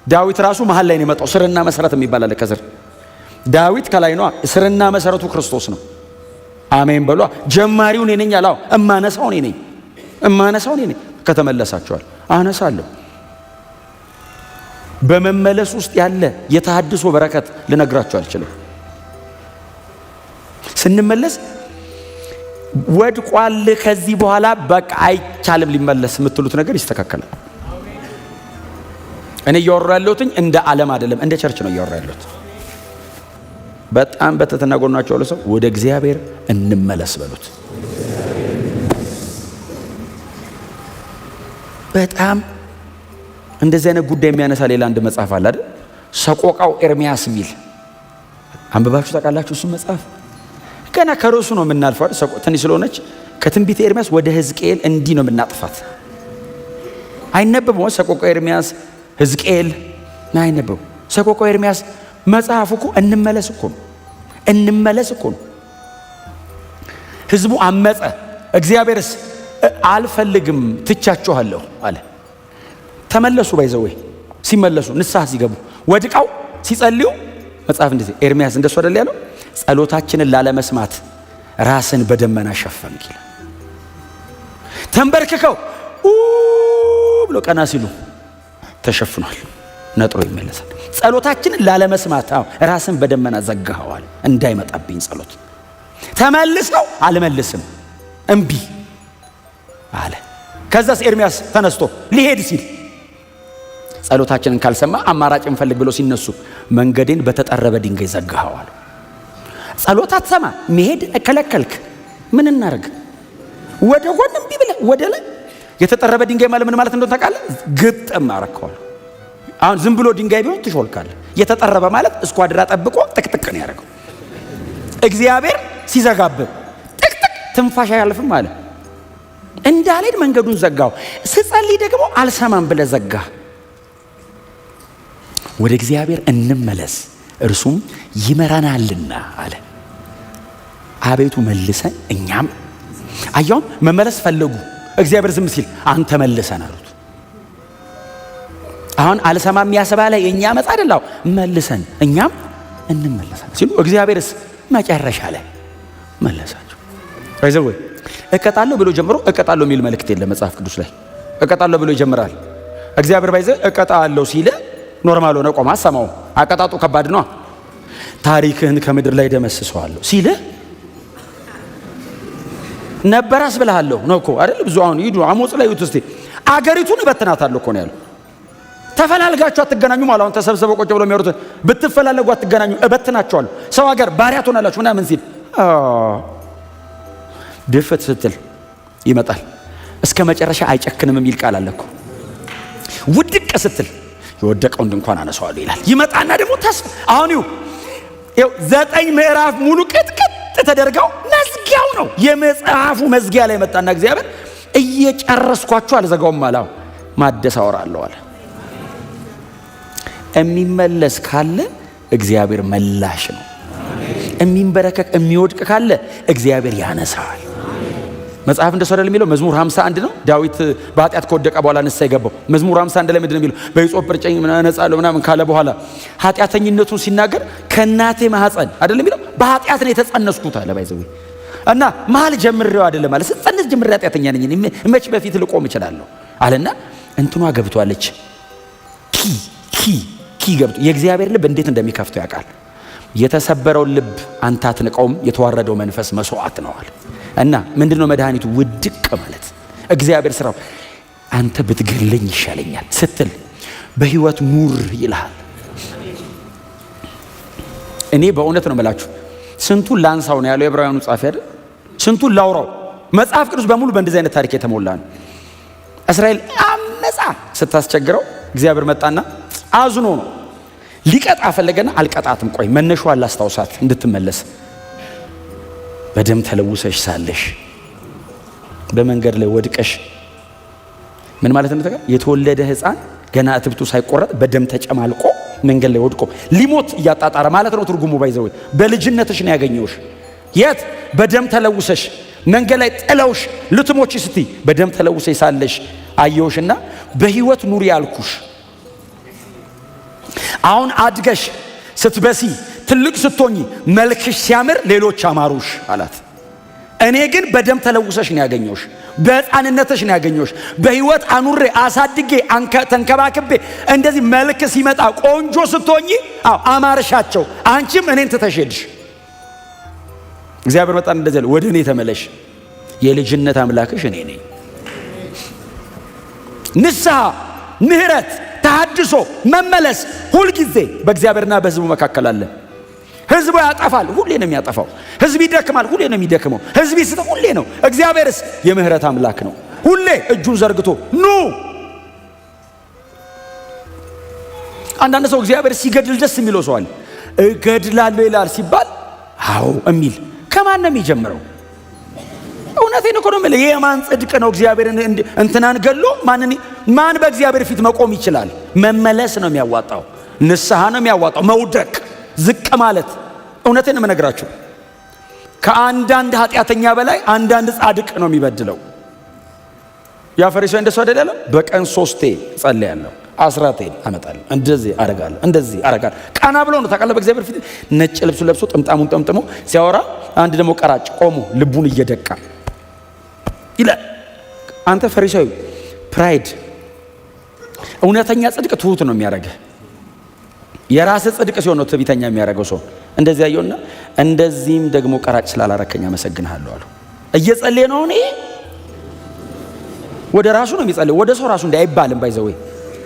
ዳዊት ራሱ መሃል ላይ ነው የመጣው። ስርና መሰረት የሚባል አለ ከስር። ዳዊት ከላይ ነው፣ ስርና መሰረቱ ክርስቶስ ነው። አሜን በሏ። ጀማሪው እኔ ነኝ አላው። እማነሳው እኔ ነኝ። ከተመለሳችኋል አነሳለሁ። በመመለስ ውስጥ ያለ የተሐድሶ በረከት ልነግራችሁ አልችልም። ስንመለስ ወድቋል ከዚህ በኋላ በቃ አይቻልም ሊመለስ የምትሉት ነገር ይስተካከላል። እኔ እያወራ ያለሁት እንደ ዓለም አይደለም፣ እንደ ቸርች ነው እያወራ ያለሁት። በጣም በትህትና ጎናቸው ያለው ሰው ወደ እግዚአብሔር እንመለስ በሉት። በጣም እንደዚህ አይነት ጉዳይ የሚያነሳ ሌላ አንድ መጽሐፍ አለ አይደል? ሰቆቃው ኤርሚያስ የሚል አንብባችሁ ታውቃላችሁ? እሱ መጽሐፍ ገና ከርዕሱ ነው የምናልፈው አይደል? ትንሽ ስለሆነች ከትንቢተ ኤርሚያስ ወደ ሕዝቅኤል እንዲህ ነው የምናጥፋት። አይነበብም። ሰቆቃው ኤርሚያስ ሕዝቅኤል አይነበብም። ሰቆቃው ኤርሚያስ መጽሐፉ እኮ እንመለስ እኮ ነው። ህዝቡ አመፀ፣ እግዚአብሔርስ አልፈልግም ትቻችኋለሁ አለ። ተመለሱ። ባይዘው ሲመለሱ ንስሐ ሲገቡ ወድቀው ሲጸልዩ መጽሐፍ እንደዚህ ኤርምያስ እንደሱ አይደል ያለው? ጸሎታችንን ላለመስማት ራስን በደመና ሸፈንክ ይላል። ተንበርክከው ብሎ ቀና ሲሉ ተሸፍኗል፣ ነጥሮ ይመለሳል። ጸሎታችንን ላለመስማት ራስን በደመና ዘጋኸዋል፣ እንዳይመጣብኝ ጸሎት። ተመልሰው አልመልስም እምቢ አለ። ከዛስ ኤርምያስ ተነስቶ ሊሄድ ሲል ጸሎታችንን ካልሰማ አማራጭ እንፈልግ ብሎ ሲነሱ መንገዴን በተጠረበ ድንጋይ ዘጋኸዋል። ጸሎት አትሰማ፣ መሄድ ከለከልክ፣ ምን እናርግ? ወደ ጎን እምቢ ብለህ ወደ ላይ። የተጠረበ ድንጋይ ማለት ምን ማለት እንደሆነ ታውቃለህ? ግጥም አረከዋል። አሁን ዝም ብሎ ድንጋይ ቢሆን ትሾልካለህ። የተጠረበ ማለት እስኳድራ ጠብቆ ጥቅጥቅ ነው ያደረገው። እግዚአብሔር ሲዘጋብህ ጥቅጥቅ ትንፋሽ አያልፍም አለ። እንዳልሄድ መንገዱን ዘጋው። ስጸልይ ደግሞ አልሰማም ብለህ ዘጋ። ወደ እግዚአብሔር እንመለስ እርሱም ይመራናልና አለ። አቤቱ መልሰን እኛም አያውም መመለስ ፈለጉ። እግዚአብሔር ዝም ሲል አንተ መልሰን አሉት። አሁን አልሰማም ያስባለ የኛ መጣ አይደላው፣ መልሰን እኛም እንመለሳለን ሲሉ እግዚአብሔርስ መጨረሻ ላይ መለሳቸው። አይዘው እቀጣለሁ ብሎ ጀምሮ እቀጣለሁ የሚል መልእክት የለም መጽሐፍ ቅዱስ ላይ። እቀጣለሁ ብሎ ይጀምራል። እግዚአብሔር ባይዘ እቀጣለሁ ሲል ኖርማል ሆነ ቆማ ሰማው። አቀጣጡ ከባድ ነው። ታሪክህን ከምድር ላይ ደመስሰዋለሁ ሲል ነበራስ ብለሃለሁ ነው እኮ አይደል? ብዙ አሁን ይዱ አሞጽ ላይ ይውት እስቲ አገሪቱን እበትናታለሁ እኮ ነው ያለው። ተፈላልጋችሁ አትገናኙ ማለት አሁን ተሰብስበው ቁጭ ብለው የሚያወሩት ብትፈላለጉ አትገናኙ እበትናቸዋለሁ፣ ሰው ሀገር ባሪያ ትሆናላችሁ ምናምን ሲል ድፍት ስትል ይመጣል። እስከ መጨረሻ አይጨክንም የሚል ቃል አለ እኮ። ውድቅ ስትል የወደቀውን ድንኳን አነሳዋለሁ ይላል። ይመጣና ደግሞ ተስፋ አሁን ይው 9 ምዕራፍ ሙሉ ቅጥቅጥ ተደርገው መዝጊያው ነው የመጽሐፉ መዝጊያ ላይ መጣና እግዚአብሔር እየጨረስኳችሁ አልዘጋውም አላው ማደስ አወራለሁ አለ። የሚመለስ ካለ እግዚአብሔር መላሽ ነው። የሚንበረከክ የሚወድቅ ካለ እግዚአብሔር ያነሳል። መጽሐፍ እንደሱ አይደል የሚለው? መዝሙር 51 ነው። ዳዊት በኃጢአት ከወደቀ በኋላ ንስሐ የገባው መዝሙር 51 ላይ ምንድነው የሚለው? በይጾም ርጨኝ ነጻለሁ ምናምን ካለ በኋላ ኃጢአተኝነቱን ሲናገር ከእናቴ ማህፀን አይደል የሚለው? በኃጢአት ነው የተጸነስኩት አለ። ባይዘው እና መሀል ጀምሬው አይደለም ማለት ስጸነስ ጀምሬ ኃጢአተኛ ነኝ መች በፊት ልቆም እችላለሁ አለና እንትኗ ገብቷለች። ኪ ገብቶ የእግዚአብሔር ልብ እንዴት እንደሚከፍተው ያውቃል። የተሰበረውን ልብ አንተ አትንቀውም፣ የተዋረደው መንፈስ መስዋዕት ነው አለ። እና ምንድነው መድኃኒቱ? ውድቅ ማለት እግዚአብሔር ስራው አንተ ብትገለኝ ይሻለኛል ስትል በህይወት ኑር ይልሃል። እኔ በእውነት ነው መላችሁ ስንቱን ላንሳው ነው ያለው የዕብራውያኑ ጻፊ አይደል? ስንቱን ላውራው። መጽሐፍ ቅዱስ በሙሉ በእንደዚህ አይነት ታሪክ የተሞላ ነው። እስራኤል አመጻ ስታስቸግረው እግዚአብሔር መጣና አዝኖ ነው ሊቀጣ ፈለገና አልቀጣትም። ቆይ መነሻዋን ላስታውሳት እንድትመለስ በደም ተለውሰሽ ሳለሽ በመንገድ ላይ ወድቀሽ ምን ማለት ነው? የተወለደ ሕፃን ገና እትብቱ ሳይቆረጥ በደም ተጨማልቆ መንገድ ላይ ወድቆ ሊሞት እያጣጣረ ማለት ነው ትርጉሙ። ባይዘው በልጅነትሽ ነው ያገኘውሽ። የት? በደም ተለውሰሽ መንገድ ላይ ጥለውሽ ልትሞቺ ስትይ በደም ተለውሰሽ ሳለሽ አየውሽና በህይወት ኑሪ ያልኩሽ። አሁን አድገሽ ስትበሲ ትልቅ ስትሆኚ መልክሽ ሲያምር ሌሎች አማሩሽ አላት። እኔ ግን በደም ተለውሰሽ ነው ያገኘውሽ፣ በሕፃንነትሽ ነው ያገኘውሽ። በህይወት አኑሬ አሳድጌ ተንከባክቤ እንደዚህ መልክ ሲመጣ ቆንጆ ስትሆኚ አማርሻቸው፣ አንቺም እኔን ትተሽሄድሽ። እግዚአብሔር መጣን እንደዚህ አለ፣ ወደ እኔ ተመለሽ፣ የልጅነት አምላክሽ እኔ ነኝ። ንስሐ፣ ምህረት፣ ተሐድሶ፣ መመለስ ሁልጊዜ በእግዚአብሔርና በህዝቡ መካከል አለ። ህዝቡ ያጠፋል፣ ሁሌ ነው የሚያጠፋው። ህዝብ ይደክማል፣ ሁሌ ነው የሚደክመው። ህዝብ ይስታል፣ ሁሌ ነው። እግዚአብሔርስ የምህረት አምላክ ነው። ሁሌ እጁን ዘርግቶ ኑ። አንዳንድ ሰው እግዚአብሔር ሲገድል ደስ የሚለው ሰው አለ። እገድላለሁ ይላል ሲባል አዎ የሚል ከማን ነው የሚጀምረው? እውነቴን እኮ ነው የምልህ። የማን ጽድቅ ነው? እግዚአብሔርን እንትናን ገድሎ ማን በእግዚአብሔር ፊት መቆም ይችላል? መመለስ ነው የሚያዋጣው። ንስሐ ነው የሚያዋጣው። መውደቅ ዝቅ ማለት። እውነቴን የምነግራችሁ ከአንዳንድ ኃጢአተኛ በላይ አንዳንድ ጻድቅ ነው የሚበድለው። ያ ፈሪሳዊ እንደሱ አይደለም። በቀን 3 ጸልያለሁ፣ 10 አመጣለሁ፣ እንደዚህ አረጋለሁ፣ እንደዚህ አረጋለሁ። ቀና ብሎ ነው ታውቃለህ፣ በእግዚአብሔር ፊት ነጭ ልብሱ ለብሶ ጥምጣሙን ጠምጥሞ ሲያወራ፣ አንድ ደግሞ ቀራጭ ቆሞ ልቡን እየደቃ ይላል። አንተ ፈሪሳዊ ፕራይድ፣ እውነተኛ ጽድቅ ትሁት ነው የሚያደርግህ። የራስ ጽድቅ ሲሆን ነው ትዕቢተኛ የሚያደርገው ሰው። እንደዚህ ያየውና እንደዚህም ደግሞ ቀራጭ ስላላረከኝ አመሰግንሃለሁ አለው። እየጸለየ ነው እኔ ወደ ራሱ ነው የሚጸልየው፣ ወደ ሰው ራሱ እንዳይባልም ባይዘው።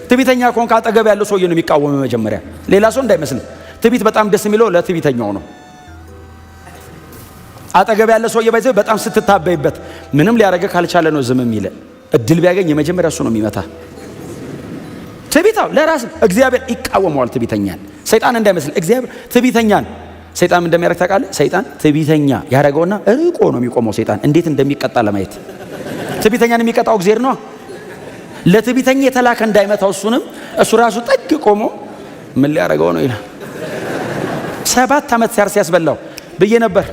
ትዕቢተኛ ከሆንክ አጠገብ ያለው ሰውዬ ነው የሚቃወም መጀመሪያ፣ ሌላ ሰው እንዳይመስል። ትዕቢት በጣም ደስ የሚለው ለትዕቢተኛው ነው። አጠገብ ያለ ሰውዬ ባይዘው በጣም ስትታበይበት ምንም ሊያረገ ካልቻለ ነው ዝም የሚል። እድል ቢያገኝ የመጀመሪያ እሱ ነው የሚመታ። ትዕቢታው ለራስ እግዚአብሔር ይቃወመዋል ትዕቢተኛን። ሰይጣን እንዳይመስል እግዚአብሔር ትዕቢተኛን ሰይጣን እንደሚያረግ ታውቃለህ። ሰይጣን ትዕቢተኛ ያረገውና ርቆ ነው የሚቆመው። ሰይጣን እንዴት እንደሚቀጣ ለማየት ትዕቢተኛን የሚቀጣው እግዚአብሔር ነው። ለትዕቢተኛ የተላከ እንዳይመታው እሱንም እሱ ራሱ ጠግ ቆሞ ምን ሊያረገው ነው ይላል። 7 ዓመት ሲያርስ ያስበላው ብዬ ነበር።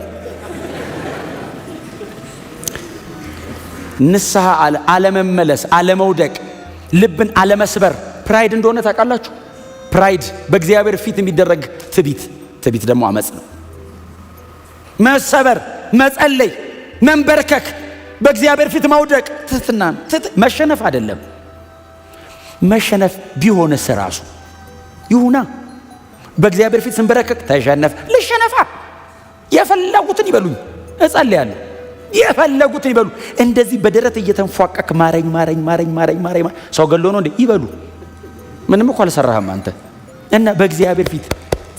ንስሐ አለመመለስ፣ አለመውደቅ፣ ልብን አለመስበር ፕራይድ እንደሆነ ታውቃላችሁ። ፕራይድ በእግዚአብሔር ፊት የሚደረግ ትዕቢት፣ ትዕቢት ደግሞ አመጽ ነው። መሰበር፣ መጸለይ፣ መንበርከክ፣ በእግዚአብሔር ፊት መውደቅ ትህትና ነው። መሸነፍ አይደለም። መሸነፍ ቢሆንስ ራሱ ይሁና። በእግዚአብሔር ፊት ስንበረከክ ተሸነፍ ልሸነፋ የፈለጉትን ይበሉኝ እጸልያለሁ፣ የፈለጉትን ይበሉ። እንደዚህ በደረት እየተንፏቀክ ማረኝ ማረኝ ማረኝ ማረኝ ማረኝ ሰው ገሎ ነው እንዴ ይበሉ። ምንም እኮ አልሰራህም አንተ። እና በእግዚአብሔር ፊት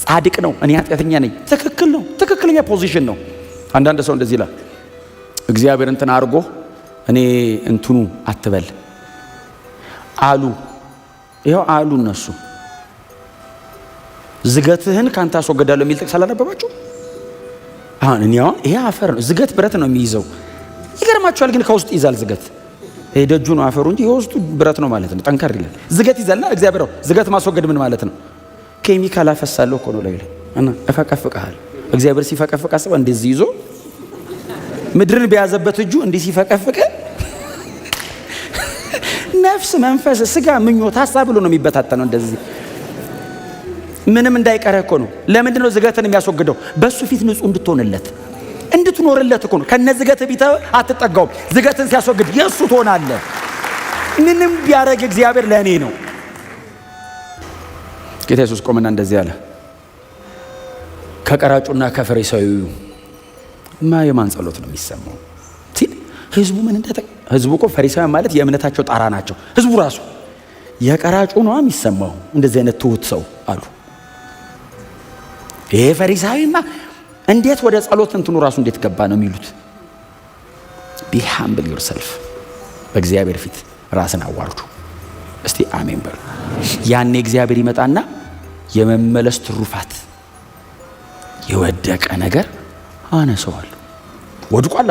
ጻድቅ ነው፣ እኔ ኃጢአተኛ ነኝ። ትክክል ነው፣ ትክክለኛ ፖዚሽን ነው። አንዳንድ ሰው እንደዚህ ይላል፣ እግዚአብሔር እንትን አድርጎ እኔ እንትኑ አትበል አሉ። ይኸው አሉ እነሱ። ዝገትህን ካንተ አስወግዳለሁ የሚል ጥቅስ አላነበባችሁ? አሁን እኔ አሁን ይሄ አፈር ነው፣ ዝገት ብረት ነው የሚይዘው። ይገርማችኋል ግን ከውስጥ ይዛል ዝገት። ይሄ ደጁ ነው አፈሩ እንጂ የውስጡ ብረት ነው ማለት ነው። ጠንከር ይላል። ዝገት ይዛልና እግዚአብሔር ዝገት ማስወገድ ምን ማለት ነው? ኬሚካል አፈሳለሁ እኮ ነው ላይ እና እፈቀፍቀሃል። እግዚአብሔር ሲፈቀፍቅ አስባ እንደዚህ ይዞ ምድርን በያዘበት እጁ እንዲህ ሲፈቀፍቅ ነፍስ፣ መንፈስ፣ ስጋ፣ ምኞት፣ ሐሳብ ብሎ ነው የሚበታተነው። እንደዚህ ምንም እንዳይቀር እኮ ነው። ለምንድን ነው ዝገትን የሚያስወግደው? በሱ ፊት ንጹህ እንድትሆንለት እንድትኖርለት እኮ ነው። ከነ ዝገት ቢተ አትጠጋውም። ዝገትን ሲያስወግድ የእሱ ትሆናለህ። ምንም ቢያደርግ እግዚአብሔር ለእኔ ነው። ጌታ ኢየሱስ ቆመና እንደዚህ አለ፣ ከቀራጩና ከፈሪሳዊው የማን ጸሎት ነው የሚሰማው? ህዝቡ ምን እንደተ ህዝቡ እኮ ፈሪሳውያን ማለት የእምነታቸው ጣራ ናቸው። ህዝቡ ራሱ የቀራጩ ነው የሚሰማው እንደዚህ አይነት ትሁት ሰው አሉ። ይሄ ፈሪሳዊማ እንዴት ወደ ጸሎት እንትኑ ራሱ እንዴት ገባ ነው የሚሉት። ቢ ሃምብል ዮርሰልፍ፣ በእግዚአብሔር ፊት ራስን አዋርዱ። እስቲ አሜን በሉ። ያኔ እግዚአብሔር ይመጣና የመመለስ ትሩፋት የወደቀ ነገር አነሰዋል። ወድቋል።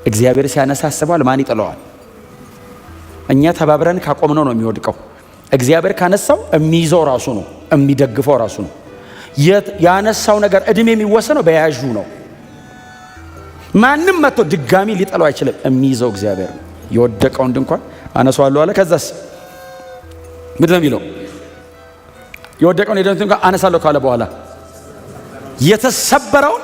እግዚአብሔር ሲያነሳ አስበዋል። ማን ይጥለዋል? እኛ ተባብረን ካቆምነው ነው የሚወድቀው። እግዚአብሔር ካነሳው የሚይዘው ራሱ ነው፣ የሚደግፈው ራሱ ነው። ያነሳው ነገር እድሜ የሚወሰነው በያዡ ነው። ማንም መጥቶ ድጋሚ ሊጠለው አይችልም። የሚይዘው እግዚአብሔር ነው። የወደቀውን ድንኳን አነሳዋለሁ አለ። ከዛስ ምንድን ነው የሚለው? የወደቀውን ድንኳን አነሳለሁ ካለ በኋላ የተሰበረውን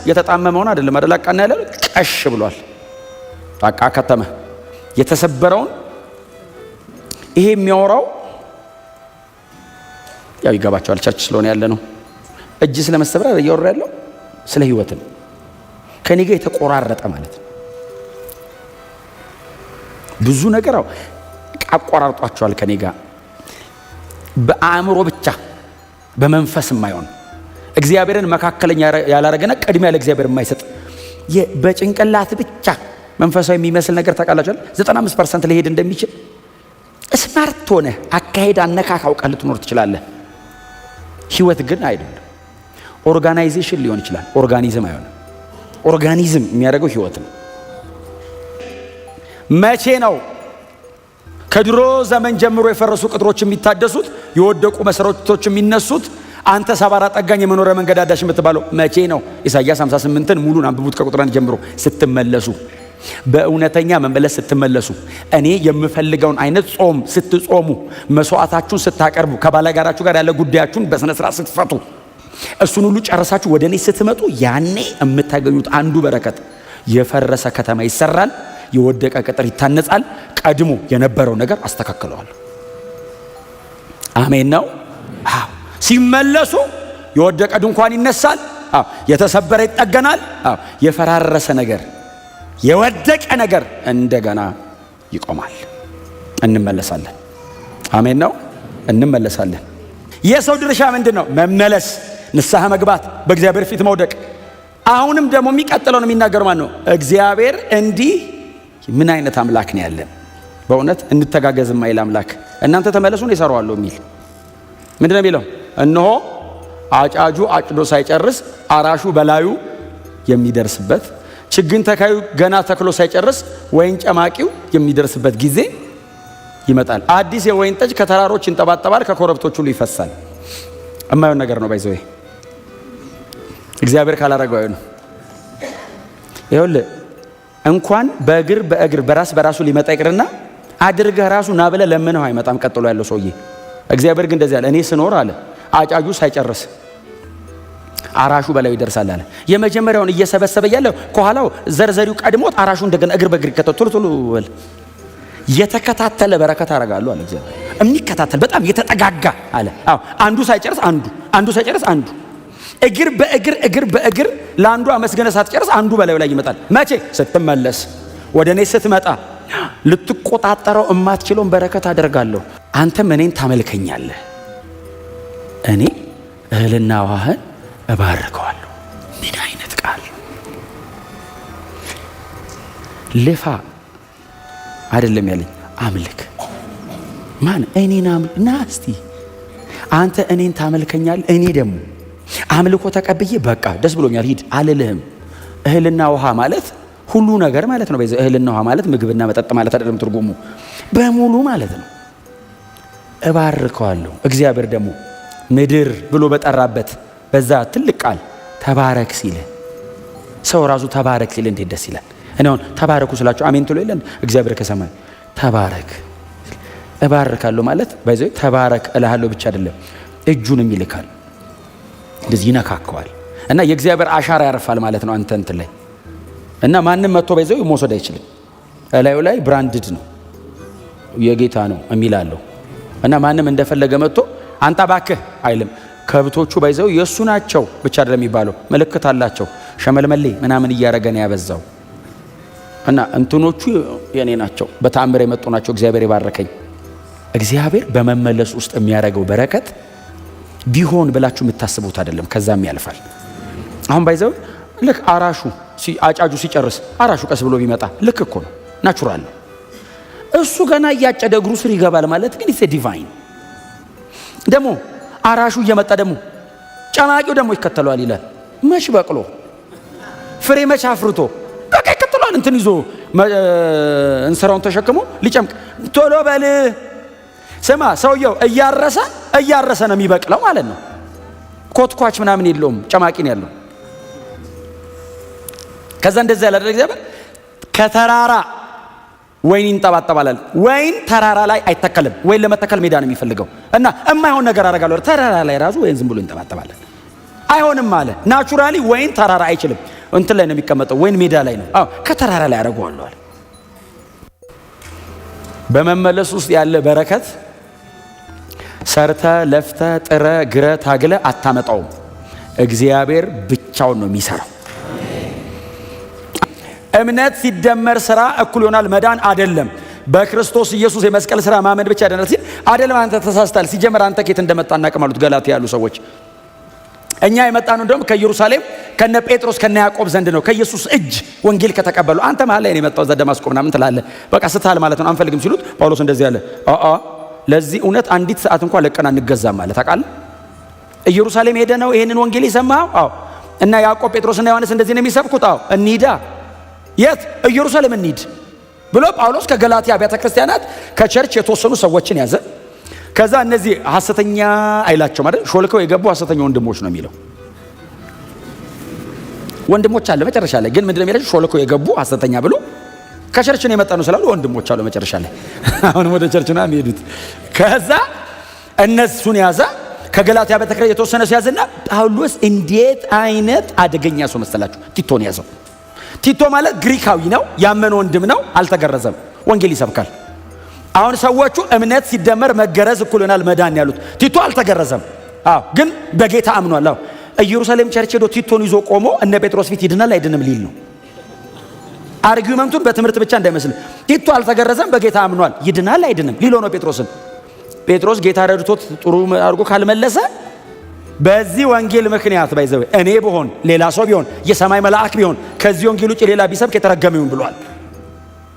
የተጣመመውን አይደለም አደላቃና ያለ ቀሽ ብሏል። በቃ ከተመ። የተሰበረውን ይሄ የሚያወራው ያው ይገባቸዋል። ቸርች ስለሆነ ያለ ነው። እጅ ስለመሰበር እያወራ ያለው ስለ ህይወት ነው። ከኔ ጋር የተቆራረጠ ማለት ነው። ብዙ ነገር አቋራርጧቸዋል ከኔ ጋር በአእምሮ ብቻ በመንፈስ የማይሆን እግዚአብሔርን መካከለኛ ያላረገና ቅድሚያ ለእግዚአብሔር የማይሰጥ በጭንቅላት ብቻ መንፈሳዊ የሚመስል ነገር ታውቃላችሁ 95% ሊሄድ እንደሚችል ስማርት ሆነ አካሄድ አነካክ አውቀህ ልትኖር ትችላለህ። ህይወት ግን አይደለም። ኦርጋናይዜሽን ሊሆን ይችላል፣ ኦርጋኒዝም አይሆንም። ኦርጋኒዝም የሚያደርገው ህይወት ነው። መቼ ነው ከድሮ ዘመን ጀምሮ የፈረሱ ቅጥሮች የሚታደሱት? የወደቁ መሰረቶች የሚነሱት አንተ ሰባራ ጠጋኝ የመኖሪያ መንገድ አዳሽ የምትባለው መቼ ነው? ኢሳይያስ 58ን ሙሉን አንብቡት ከቁጥር 1 ጀምሮ። ስትመለሱ፣ በእውነተኛ መመለስ ስትመለሱ፣ እኔ የምፈልገውን አይነት ጾም ስትጾሙ፣ መስዋዕታችሁን ስታቀርቡ፣ ከባላጋራችሁ ጋር ያለ ጉዳያችሁን በስነ ስርዓት ስትፈቱ፣ እሱን ሁሉ ጨርሳችሁ ወደ እኔ ስትመጡ ያኔ የምታገኙት አንዱ በረከት የፈረሰ ከተማ ይሰራል፣ የወደቀ ቅጥር ይታነጻል፣ ቀድሞ የነበረው ነገር አስተካክለዋል። አሜን ነው። አዎ ሲመለሱ የወደቀ ድንኳን ይነሳል፣ አዎ የተሰበረ ይጠገናል፣ አዎ የፈራረሰ ነገር የወደቀ ነገር እንደገና ይቆማል። እንመለሳለን። አሜን ነው። እንመለሳለን። የሰው ድርሻ ምንድነው? መመለስ፣ ንስሐ መግባት፣ በእግዚአብሔር ፊት መውደቅ። አሁንም ደግሞ የሚቀጥለው ነው የሚናገረው ማን ነው? እግዚአብሔር እንዲህ ምን አይነት አምላክ ነው ያለን? በእውነት እንተጋገዝ ማይል አምላክ። እናንተ ተመለሱ ነው ይሰራዋለሁ የሚል ምንድነው የሚለው? እነሆ አጫጁ አጭዶ ሳይጨርስ አራሹ በላዩ የሚደርስበት፣ ችግኝ ተካዩ ገና ተክሎ ሳይጨርስ ወይን ጨማቂው የሚደርስበት ጊዜ ይመጣል። አዲስ የወይን ጠጅ ከተራሮች ይንጠባጠባል፣ ከኮረብቶች ሁሉ ይፈሳል። እማየውን ነገር ነው ባይዘው እግዚአብሔር ካላረገው ነው። ይኸውልህ እንኳን በእግር በራስ በራሱ ሊመጣ ይቅርና አድርገህ ራሱ ና ብለህ ለምነው አይመጣም። ቀጥሎ ያለው ሰውዬ እግዚአብሔር ግን እንደዚህ አለ፣ እኔ ስኖር አለ አጫጁ ሳይጨርስ አራሹ በላዩ ይደርሳል አለ። የመጀመሪያውን እየሰበሰበ ያለው ከኋላው ዘርዘሪው ቀድሞት አራሹ እንደገና እግር በእግር ቶሎ በል የተከታተለ በረከት አረጋለሁ አለ እግዚአብሔር። የሚከታተል በጣም የተጠጋጋ አለ። አዎ አንዱ ሳይጨርስ አንዱ ሳይጨርስ አንዱ እግር በእግር ለአንዱ አመስገነ ሳትጨርስ አንዱ በላዩ ላይ ይመጣል። መቼ? ስትመለስ፣ ወደ እኔ ስትመጣ። ልትቆጣጠረው የማትችለውን በረከት አደርጋለሁ። አንተም እኔን ታመልከኛለህ፣ እኔ እህልና ውሃህን እባርከዋለሁ። ምን አይነት ቃል! ልፋ አይደለም ያለኝ፣ አምልክ። ማን? እኔን አምልክ። ና እስቲ አንተ እኔን ታመልከኛለህ፣ እኔ ደግሞ አምልኮ ተቀብዬ በቃ ደስ ብሎኛል ሂድ አልልህም። እህልና ውሃ ማለት ሁሉ ነገር ማለት ነው። በዚህ እህልና ውሃ ማለት ምግብና መጠጥ ማለት አይደለም፣ ትርጉሙ በሙሉ ማለት ነው። እባርከዋለሁ። እግዚአብሔር ደግሞ ምድር ብሎ በጠራበት በዛ ትልቅ ቃል ተባረክ ሲል፣ ሰው ራሱ ተባረክ ሲል እንዴት ደስ ይላል። እኔ አሁን ተባረኩ ስላችሁ አሜን ትሎ የለን? እግዚአብሔር ከሰማይ ተባረክ እባርካለሁ ማለት በዚህ ተባረክ እልሃለሁ ብቻ አይደለም፣ እጁንም ይልካል፣ እንደዚህ ይነካከዋል እና የእግዚአብሔር አሻራ ያርፋል ማለት ነው አንተ እንትን ላይ እና ማንም መጥቶ በይዘው መውሰድ አይችልም። እላዩ ላይ ብራንድድ ነው የጌታ ነው የሚላለው እና ማንም እንደፈለገ መጥቶ አንተ ባክህ አይልም። ከብቶቹ በይዘው የሱ ናቸው ብቻ አይደለም የሚባለው፣ ምልክት አላቸው። ሸመልመሌ ምናምን እያረገን ያበዛው እና እንትኖቹ የኔ ናቸው፣ በተአምር የመጡ ናቸው። እግዚአብሔር ይባርከኝ። እግዚአብሔር በመመለስ ውስጥ የሚያደርገው በረከት ቢሆን ብላችሁ የምታስቡት አይደለም፣ ከዛም ያልፋል። አሁን ባይዘው ልክ አራሹ አጫጁ ሲጨርስ አራሹ ቀስ ብሎ ቢመጣ ልክ እኮ ነው፣ ናቹራል ነው። እሱ ገና እያጨደ እግሩ ስር ይገባል ማለት ግን ኢትስ ዲቫይን። ደግሞ አራሹ እየመጣ ደግሞ ጨማቂው ደግሞ ይከተለዋል ይላል። መች በቅሎ ፍሬ መች አፍርቶ በቃ ይከተለዋል። እንትን ይዞ እንስራውን ተሸክሞ ሊጨምቅ ቶሎ በል ስማ። ሰውየው እያረሰ ነው የሚበቅለው ማለት ነው። ኮትኳች ምናምን የለውም፣ ጨማቂ ነው ያለው። ከዛ እንደዛ ያለ እግዚአብሔር ከተራራ ወይን ይንጠባጠባል። ወይን ተራራ ላይ አይተከልም። ወይን ለመተከል ሜዳ ነው የሚፈልገው እና የማይሆን ነገር አደርጋለሁ። ተራራ ላይ ራሱ ወይን ዝም ብሎ ይንጠባጠባል። አይሆንም አለ። ናቹራሊ ወይን ተራራ አይችልም። እንትን ላይ ነው የሚቀመጠው፣ ወይን ሜዳ ላይ ነው። አዎ ከተራራ ላይ አደርገዋለሁ አለ። በመመለስ ውስጥ ያለ በረከት ሰርተ ለፍተ ጥረ ግረ ታግለ አታመጣውም። እግዚአብሔር ብቻውን ነው የሚሰራው። እምነት ሲደመር ስራ እኩል ይሆናል መዳን አይደለም። በክርስቶስ ኢየሱስ የመስቀል ስራ ማመን ብቻ አይደለም ሲል አይደለም። አንተ ተሳስታል። ሲጀመር አንተ ከየት እንደመጣ እናቅም አሉት ገላትያ ያሉ ሰዎች። እኛ የመጣነው እንደውም ከኢየሩሳሌም ከነ ጴጥሮስ ከነ ያዕቆብ ዘንድ ነው፣ ከኢየሱስ እጅ ወንጌል ከተቀበሉ። አንተ መሃል ላይ ነው የመጣው እዛ ደማስቆ ምናምን ትላለህ። በቃ ስትሃል ማለት ነው። አንፈልግም ሲሉት ጳውሎስ እንደዚህ ያለ ለዚህ እውነት አንዲት ሰዓት እንኳን ለቀን አንገዛም ማለት ታውቃለህ። ኢየሩሳሌም ሄደ ነው ይሄንን ወንጌል ይሰማው። አዎ እና ያዕቆብ ጴጥሮስና ዮሐንስ እንደዚህ ነው የሚሰብኩት። አዎ እንሂዳ የት ኢየሩሳሌም እንሂድ ብሎ ጳውሎስ ከገላትያ አብያተ ክርስቲያናት ከቸርች የተወሰኑ ሰዎችን ያዘ። ከዛ እነዚህ ሐሰተኛ አይላቸው ማለት ሾልከው የገቡ ሐሰተኛ ወንድሞች ነው የሚለው። ወንድሞች አለ መጨረሻ ላይ ግን ምንድነው የሚለው? ሾልከው የገቡ ሐሰተኛ ብሎ ከቸርች ነው የመጣ ነው ስላሉ ወንድሞች አሉ መጨረሻ ላይ። አሁን ወደ ቸርች ነው የሚሄዱት። ከዛ እነሱን ያዛ ከገላትያ ቤተክርስቲያን የተወሰነ ሲያዝና ጳውሎስ እንዴት አይነት አደገኛ ሰው መሰላችሁ? ቲቶን ያዘው። ቲቶ ማለት ግሪካዊ ነው፣ ያመነ ወንድም ነው፣ አልተገረዘም፣ ወንጌል ይሰብካል። አሁን ሰዎቹ እምነት ሲደመር መገረዝ እኩል ይሆናል መዳን ያሉት። ቲቶ አልተገረዘም፣ ግን በጌታ አምኗል። ኢየሩሳሌም ቸርች ሄዶ ቲቶን ይዞ ቆሞ እነ ጴጥሮስ ፊት ይድናል አይድንም ሊል ነው። አርጊውመንቱን በትምህርት ብቻ እንዳይመስል። ቲቶ አልተገረዘም፣ በጌታ አምኗል፣ ይድናል አይድንም ሊሎ ነው ጴጥሮስን። ጴጥሮስ ጌታ ረድቶት ጥሩ አድርጎ ካልመለሰ በዚህ ወንጌል ምክንያት ባይዘው እኔ ብሆን ሌላ ሰው ቢሆን የሰማይ መልአክ ቢሆን ከዚህ ወንጌል ውጭ ሌላ ቢሰብክ የተረገመ ይሁን ብሏል።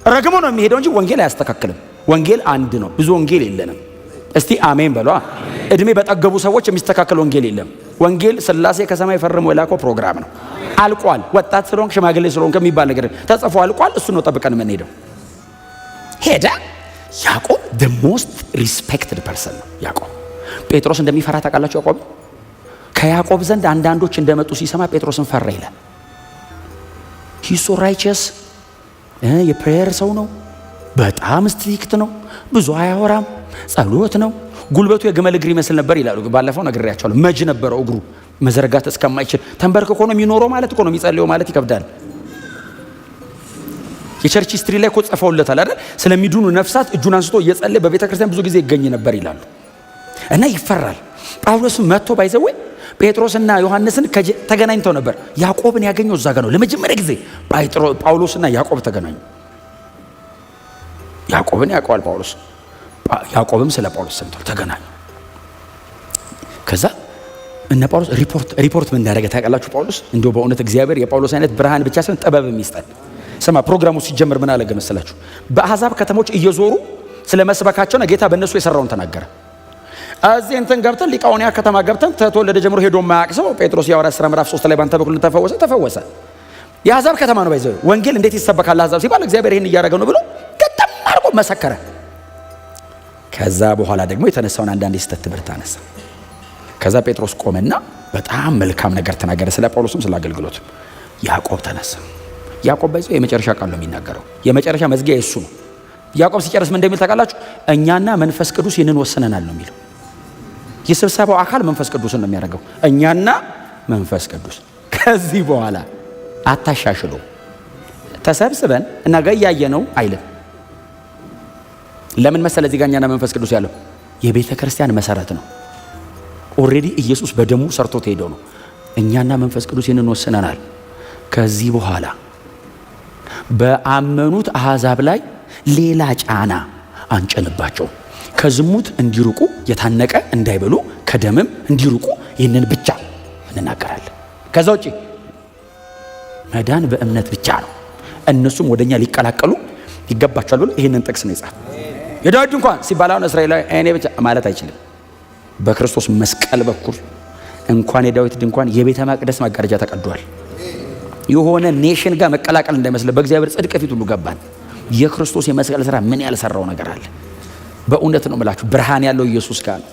ረግሞ ነው የሚሄደው እንጂ ወንጌል አያስተካክልም። ወንጌል አንድ ነው፣ ብዙ ወንጌል የለንም። እስቲ አሜን በሏ። እድሜ በጠገቡ ሰዎች የሚስተካከል ወንጌል የለም። ወንጌል ሥላሴ ከሰማይ ፈርሞ የላከው ፕሮግራም ነው። አልቋል። ወጣት ስለሆንክ ሽማግሌ ስለሆንክ የሚባል ነገር ተጽፎ አልቋል። እሱ ነው ጠብቀን የምንሄደው። ሄደ ያዕቆብ the most respected person ነው። ያዕቆብ ጴጥሮስ እንደሚፈራ ታውቃላችሁ። ያዕቆብ ከያዕቆብ ዘንድ አንዳንዶች እንደመጡ ሲሰማ ጴጥሮስን ፈራ ይላል። he so righteous የፕሬየር ሰው ነው። በጣም ስትሪክት ነው። ብዙ አያወራም። ጸሎት ነው። ጉልበቱ የግመል እግር ይመስል ነበር ይላሉ። ባለፈው ነግሬያቸዋለሁ። መጅ ነበረው እግሩ መዘረጋት እስከማይችል ተንበርክኮ ነው የሚኖረው ማለት እኮ ነው። የሚጸልየው ማለት ይከብዳል። የቸርች ሂስትሪ ላይ እኮ ጽፈውለታል አይደል? ስለሚድኑ ነፍሳት እጁን አንስቶ እየጸለየ በቤተ ክርስቲያን ብዙ ጊዜ ይገኝ ነበር ይላሉ። እና ይፈራል። ጳውሎስም መጥቶ ባይዘው ጴጥሮስና ዮሐንስን ተገናኝተው ነበር። ያዕቆብን ያገኘው እዛ ጋር ነው። ለመጀመሪያ ጊዜ ጳውሎስና ያዕቆብ ተገናኙ። ያዕቆብን ያውቀዋል ጳውሎስ። ያዕቆብም ስለ ጳውሎስ ሰምቷል። ተገናኙ። ከዛ እነ ጳውሎስ ሪፖርት ምን እንዳደረገ ታውቃላችሁ? ጳውሎስ እንደው በእውነት እግዚአብሔር የጳውሎስ አይነት ብርሃን ብቻ ሳይሆን ጥበብ የሚስጠን። ስማ ፕሮግራሙ ሲጀምር ምን አለገ መሰላችሁ? በአሕዛብ ከተሞች እየዞሩ ስለ መስበካቸውና ጌታ በእነሱ የሰራውን ተናገረ። እዚህ እንትን ገብተን ሊቃኦንያ ከተማ ገብተን ተወለደ ጀምሮ ሄዶ የማያውቅ ሰው ጴጥሮስ የሐዋርያት ሥራ ምዕራፍ 3 ላይ ባንተ በኩል ተፈወሰ። የአሕዛብ ከተማ ነው ባይዘው። ወንጌል እንዴት ይሰበካል አሕዛብ ሲባል እግዚአብሔር ይሄን እያደረገ ነው ብሎ ገጠም አድርጎ መሰከረ። ከዛ በኋላ ደግሞ የተነሳውን አንዳንድ የስተት ትምህርት አነሳ። ከዛ ጴጥሮስ ቆመና በጣም መልካም ነገር ተናገረ፣ ስለ ጳውሎስም ስለ አገልግሎት። ያዕቆብ ተነሳ። ያዕቆብ ባይዘው የመጨረሻ ቃል ነው የሚናገረው። የመጨረሻ መዝጊያ የሱ ነው። ያዕቆብ ሲጨርስ ምን እንደሚል ታውቃላችሁ? እኛና መንፈስ ቅዱስ ይህንን ወስነናል ነው የሚለው። የስብሰባው አካል መንፈስ ቅዱስን ነው የሚያደርገው። እኛና መንፈስ ቅዱስ ከዚህ በኋላ አታሻሽሉ፣ ተሰብስበን እና ገያየ ነው አይልም። ለምን መሰለ? እዚህ ጋር እኛና መንፈስ ቅዱስ ያለው የቤተ ክርስቲያን መሰረት ነው። ኦልሬዲ ኢየሱስ በደሙ ሰርቶት ሄደው ነው። እኛና መንፈስ ቅዱስ ይህንን ወስነናል። ከዚህ በኋላ በአመኑት አሕዛብ ላይ ሌላ ጫና አንጨንባቸው። ከዝሙት እንዲርቁ፣ የታነቀ እንዳይበሉ፣ ከደምም እንዲርቁ ይህንን ብቻ እንናገራለን። ከዛ ውጪ መዳን በእምነት ብቻ ነው። እነሱም ወደኛ ሊቀላቀሉ ይገባቸዋል ብሎ ይህንን ጥቅስ ነው የጻፈው። የዳዊት ድንኳን ሲባል አሁን እስራኤላዊ እኔ ብቻ ማለት አይችልም። በክርስቶስ መስቀል በኩል እንኳን የዳዊት ድንኳን የቤተ መቅደስ መጋረጃ ተቀዷል። የሆነ ኔሽን ጋር መቀላቀል እንዳይመስል በእግዚአብሔር ጽድቅ ፊት ሁሉ ገባን። የክርስቶስ የመስቀል ስራ ምን ያልሰራው ነገር አለ? በእውነት ነው የምላችሁ፣ ብርሃን ያለው ኢየሱስ ጋር ነው።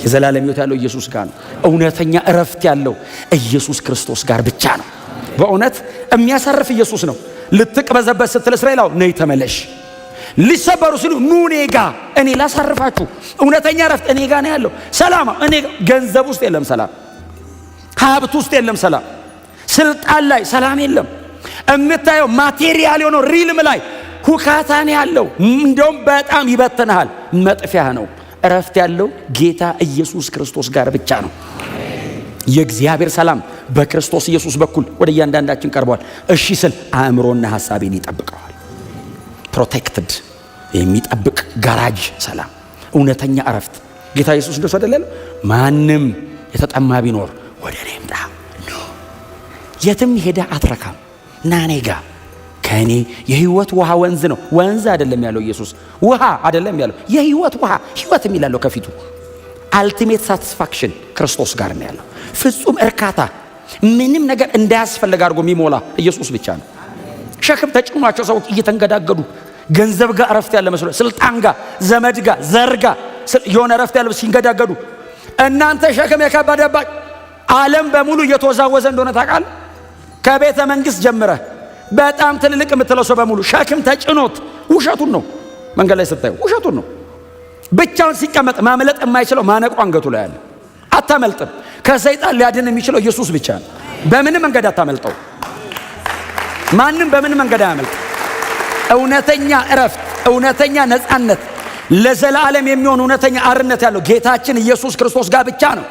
የዘላለም ሕይወት ያለው ኢየሱስ ጋር ነው። እውነተኛ እረፍት ያለው ኢየሱስ ክርስቶስ ጋር ብቻ ነው። በእውነት የሚያሳርፍ ኢየሱስ ነው። ልትቅበዘበት ስትል እስራኤላው ነይ ተመለሽ፣ ሊሰበሩ ሲሉ ኑ እኔ ጋ፣ እኔ ላሳርፋችሁ። እውነተኛ እረፍት እኔ ጋ ነው ያለው። ሰላም እኔ ገንዘብ ውስጥ የለም ሰላም፣ ሀብት ውስጥ የለም ሰላም፣ ስልጣን ላይ ሰላም የለም። የምታየው ማቴሪያል የሆነው ሪልም ላይ ሁካታ ነው ያለው። እንደውም በጣም ይበትንሃል። መጥፊያ ነው። እረፍት ያለው ጌታ ኢየሱስ ክርስቶስ ጋር ብቻ ነው። የእግዚአብሔር ሰላም በክርስቶስ ኢየሱስ በኩል ወደ እያንዳንዳችን ቀርቧል። እሺ ስል አእምሮና ሐሳቤን ይጠብቀዋል። ፕሮቴክትድ የሚጠብቅ ጋራጅ ሰላም፣ እውነተኛ እረፍት ጌታ ኢየሱስ እንደሱ አይደለም። ማንም የተጠማ ቢኖር ወደ እኔ ይምጣ። የትም ሄደ አትረካም። ና እኔ ጋ፣ ከእኔ የህይወት ውሃ ወንዝ ነው። ወንዝ አይደለም ያለው ኢየሱስ፣ ውሃ አይደለም ያለው፣ የህይወት ውሃ። ህይወት የሚላለው ከፊቱ አልቲሜት ሳቲስፋክሽን ክርስቶስ ጋር ነው ያለው። ፍጹም እርካታ፣ ምንም ነገር እንዳያስፈልግ አድርጎ የሚሞላ ኢየሱስ ብቻ ነው። ሸክም ተጭኗቸው ሰዎች እየተንገዳገዱ ገንዘብ ጋር እረፍት ያለ መስሎ፣ ስልጣን ጋር፣ ዘመድ ጋር፣ ዘር ጋር የሆነ ረፍት ያለው ሲንገዳገዱ እናንተ ሸክም የከበደባችሁ ዓለም በሙሉ እየተወዛወዘ እንደሆነ ታውቃለህ። ከቤተ መንግስት ጀምረህ በጣም ትልልቅ የምትለው ሰው በሙሉ ሸክም ተጭኖት ውሸቱን ነው። መንገድ ላይ ስታዩ ውሸቱን ነው። ብቻውን ሲቀመጥ ማምለጥ የማይችለው ማነቆ አንገቱ ላይ አለ። አታመልጥም። ከሰይጣን ሊያድን የሚችለው ኢየሱስ ብቻ ነው። በምንም መንገድ አታመልጠው። ማንም በምንም መንገድ አያመልጥ። እውነተኛ እረፍት፣ እውነተኛ ነፃነት፣ ለዘላለም የሚሆን እውነተኛ አርነት ያለው ጌታችን ኢየሱስ ክርስቶስ ጋር ብቻ ነው።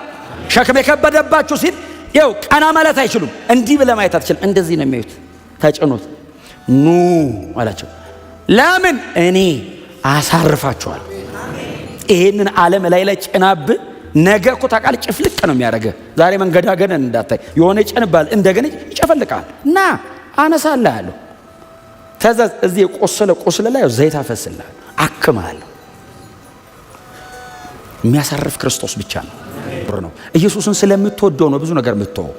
ሸክም የከበደባችሁ ሲል ይኸው ቀና ማለት አይችሉም። እንዲህ ብለህ ማየት አትችልም። እንደዚህ ነው የሚያዩት። ተጭኖት ኑ አላቸው። ለምን? እኔ አሳርፋችኋለሁ። ይሄንን ዓለም ላይ ጭናብ ነገ እኮ ታውቃለህ ጭፍልቅ ነው የሚያደርገህ። ዛሬ መንገዳገንን እንዳታይ የሆነ ጭንባል እንደገና ይጨፈልቃል እና አነሳልሃለሁ። ተዘዝ እዚህ የቆሰለ ቁስል ላይ ዘይት አፈስልሃለሁ፣ አክምሃለሁ። የሚያሳርፍ ክርስቶስ ብቻ ነው። ኢየሱስን ስለምትወደው ነው ብዙ ነገር የምትተወው።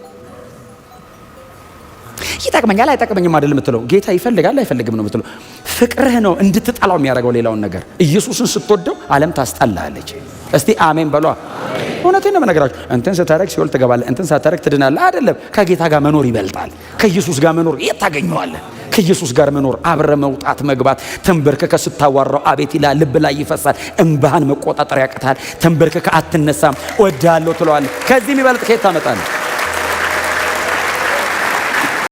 ይጠቅመኛል አይጠቅመኝም አይደል የምትለው። ጌታ ይፈልጋል አይፈልግም ነው የምትለው። ፍቅርህ ነው እንድትጠላው የሚያደርገው ሌላውን ነገር። ኢየሱስን ስትወደው ዓለም ታስጠላለች። እስቲ አሜን በሏ። እውነቴን ነው የምነግራችሁ። እንትን ስታረግ ሲኦል ትገባለህ፣ እንትን ሳታረግ ትድናለህ አይደለም። ከጌታ ጋር መኖር ይበልጣል። ከኢየሱስ ጋር መኖር የት ታገኘዋለህ? ከኢየሱስ ጋር መኖር አብረ መውጣት መግባት። ተንበርከከ ስታዋራው አቤት ይላል፣ ልብ ላይ ይፈሳል። እንባህን መቆጣጠር ያቅታል። ተንበርከከ አትነሳም። እወድሃለሁ ትለዋለህ። ከዚህ የሚበልጥ ከየት ታመጣለህ?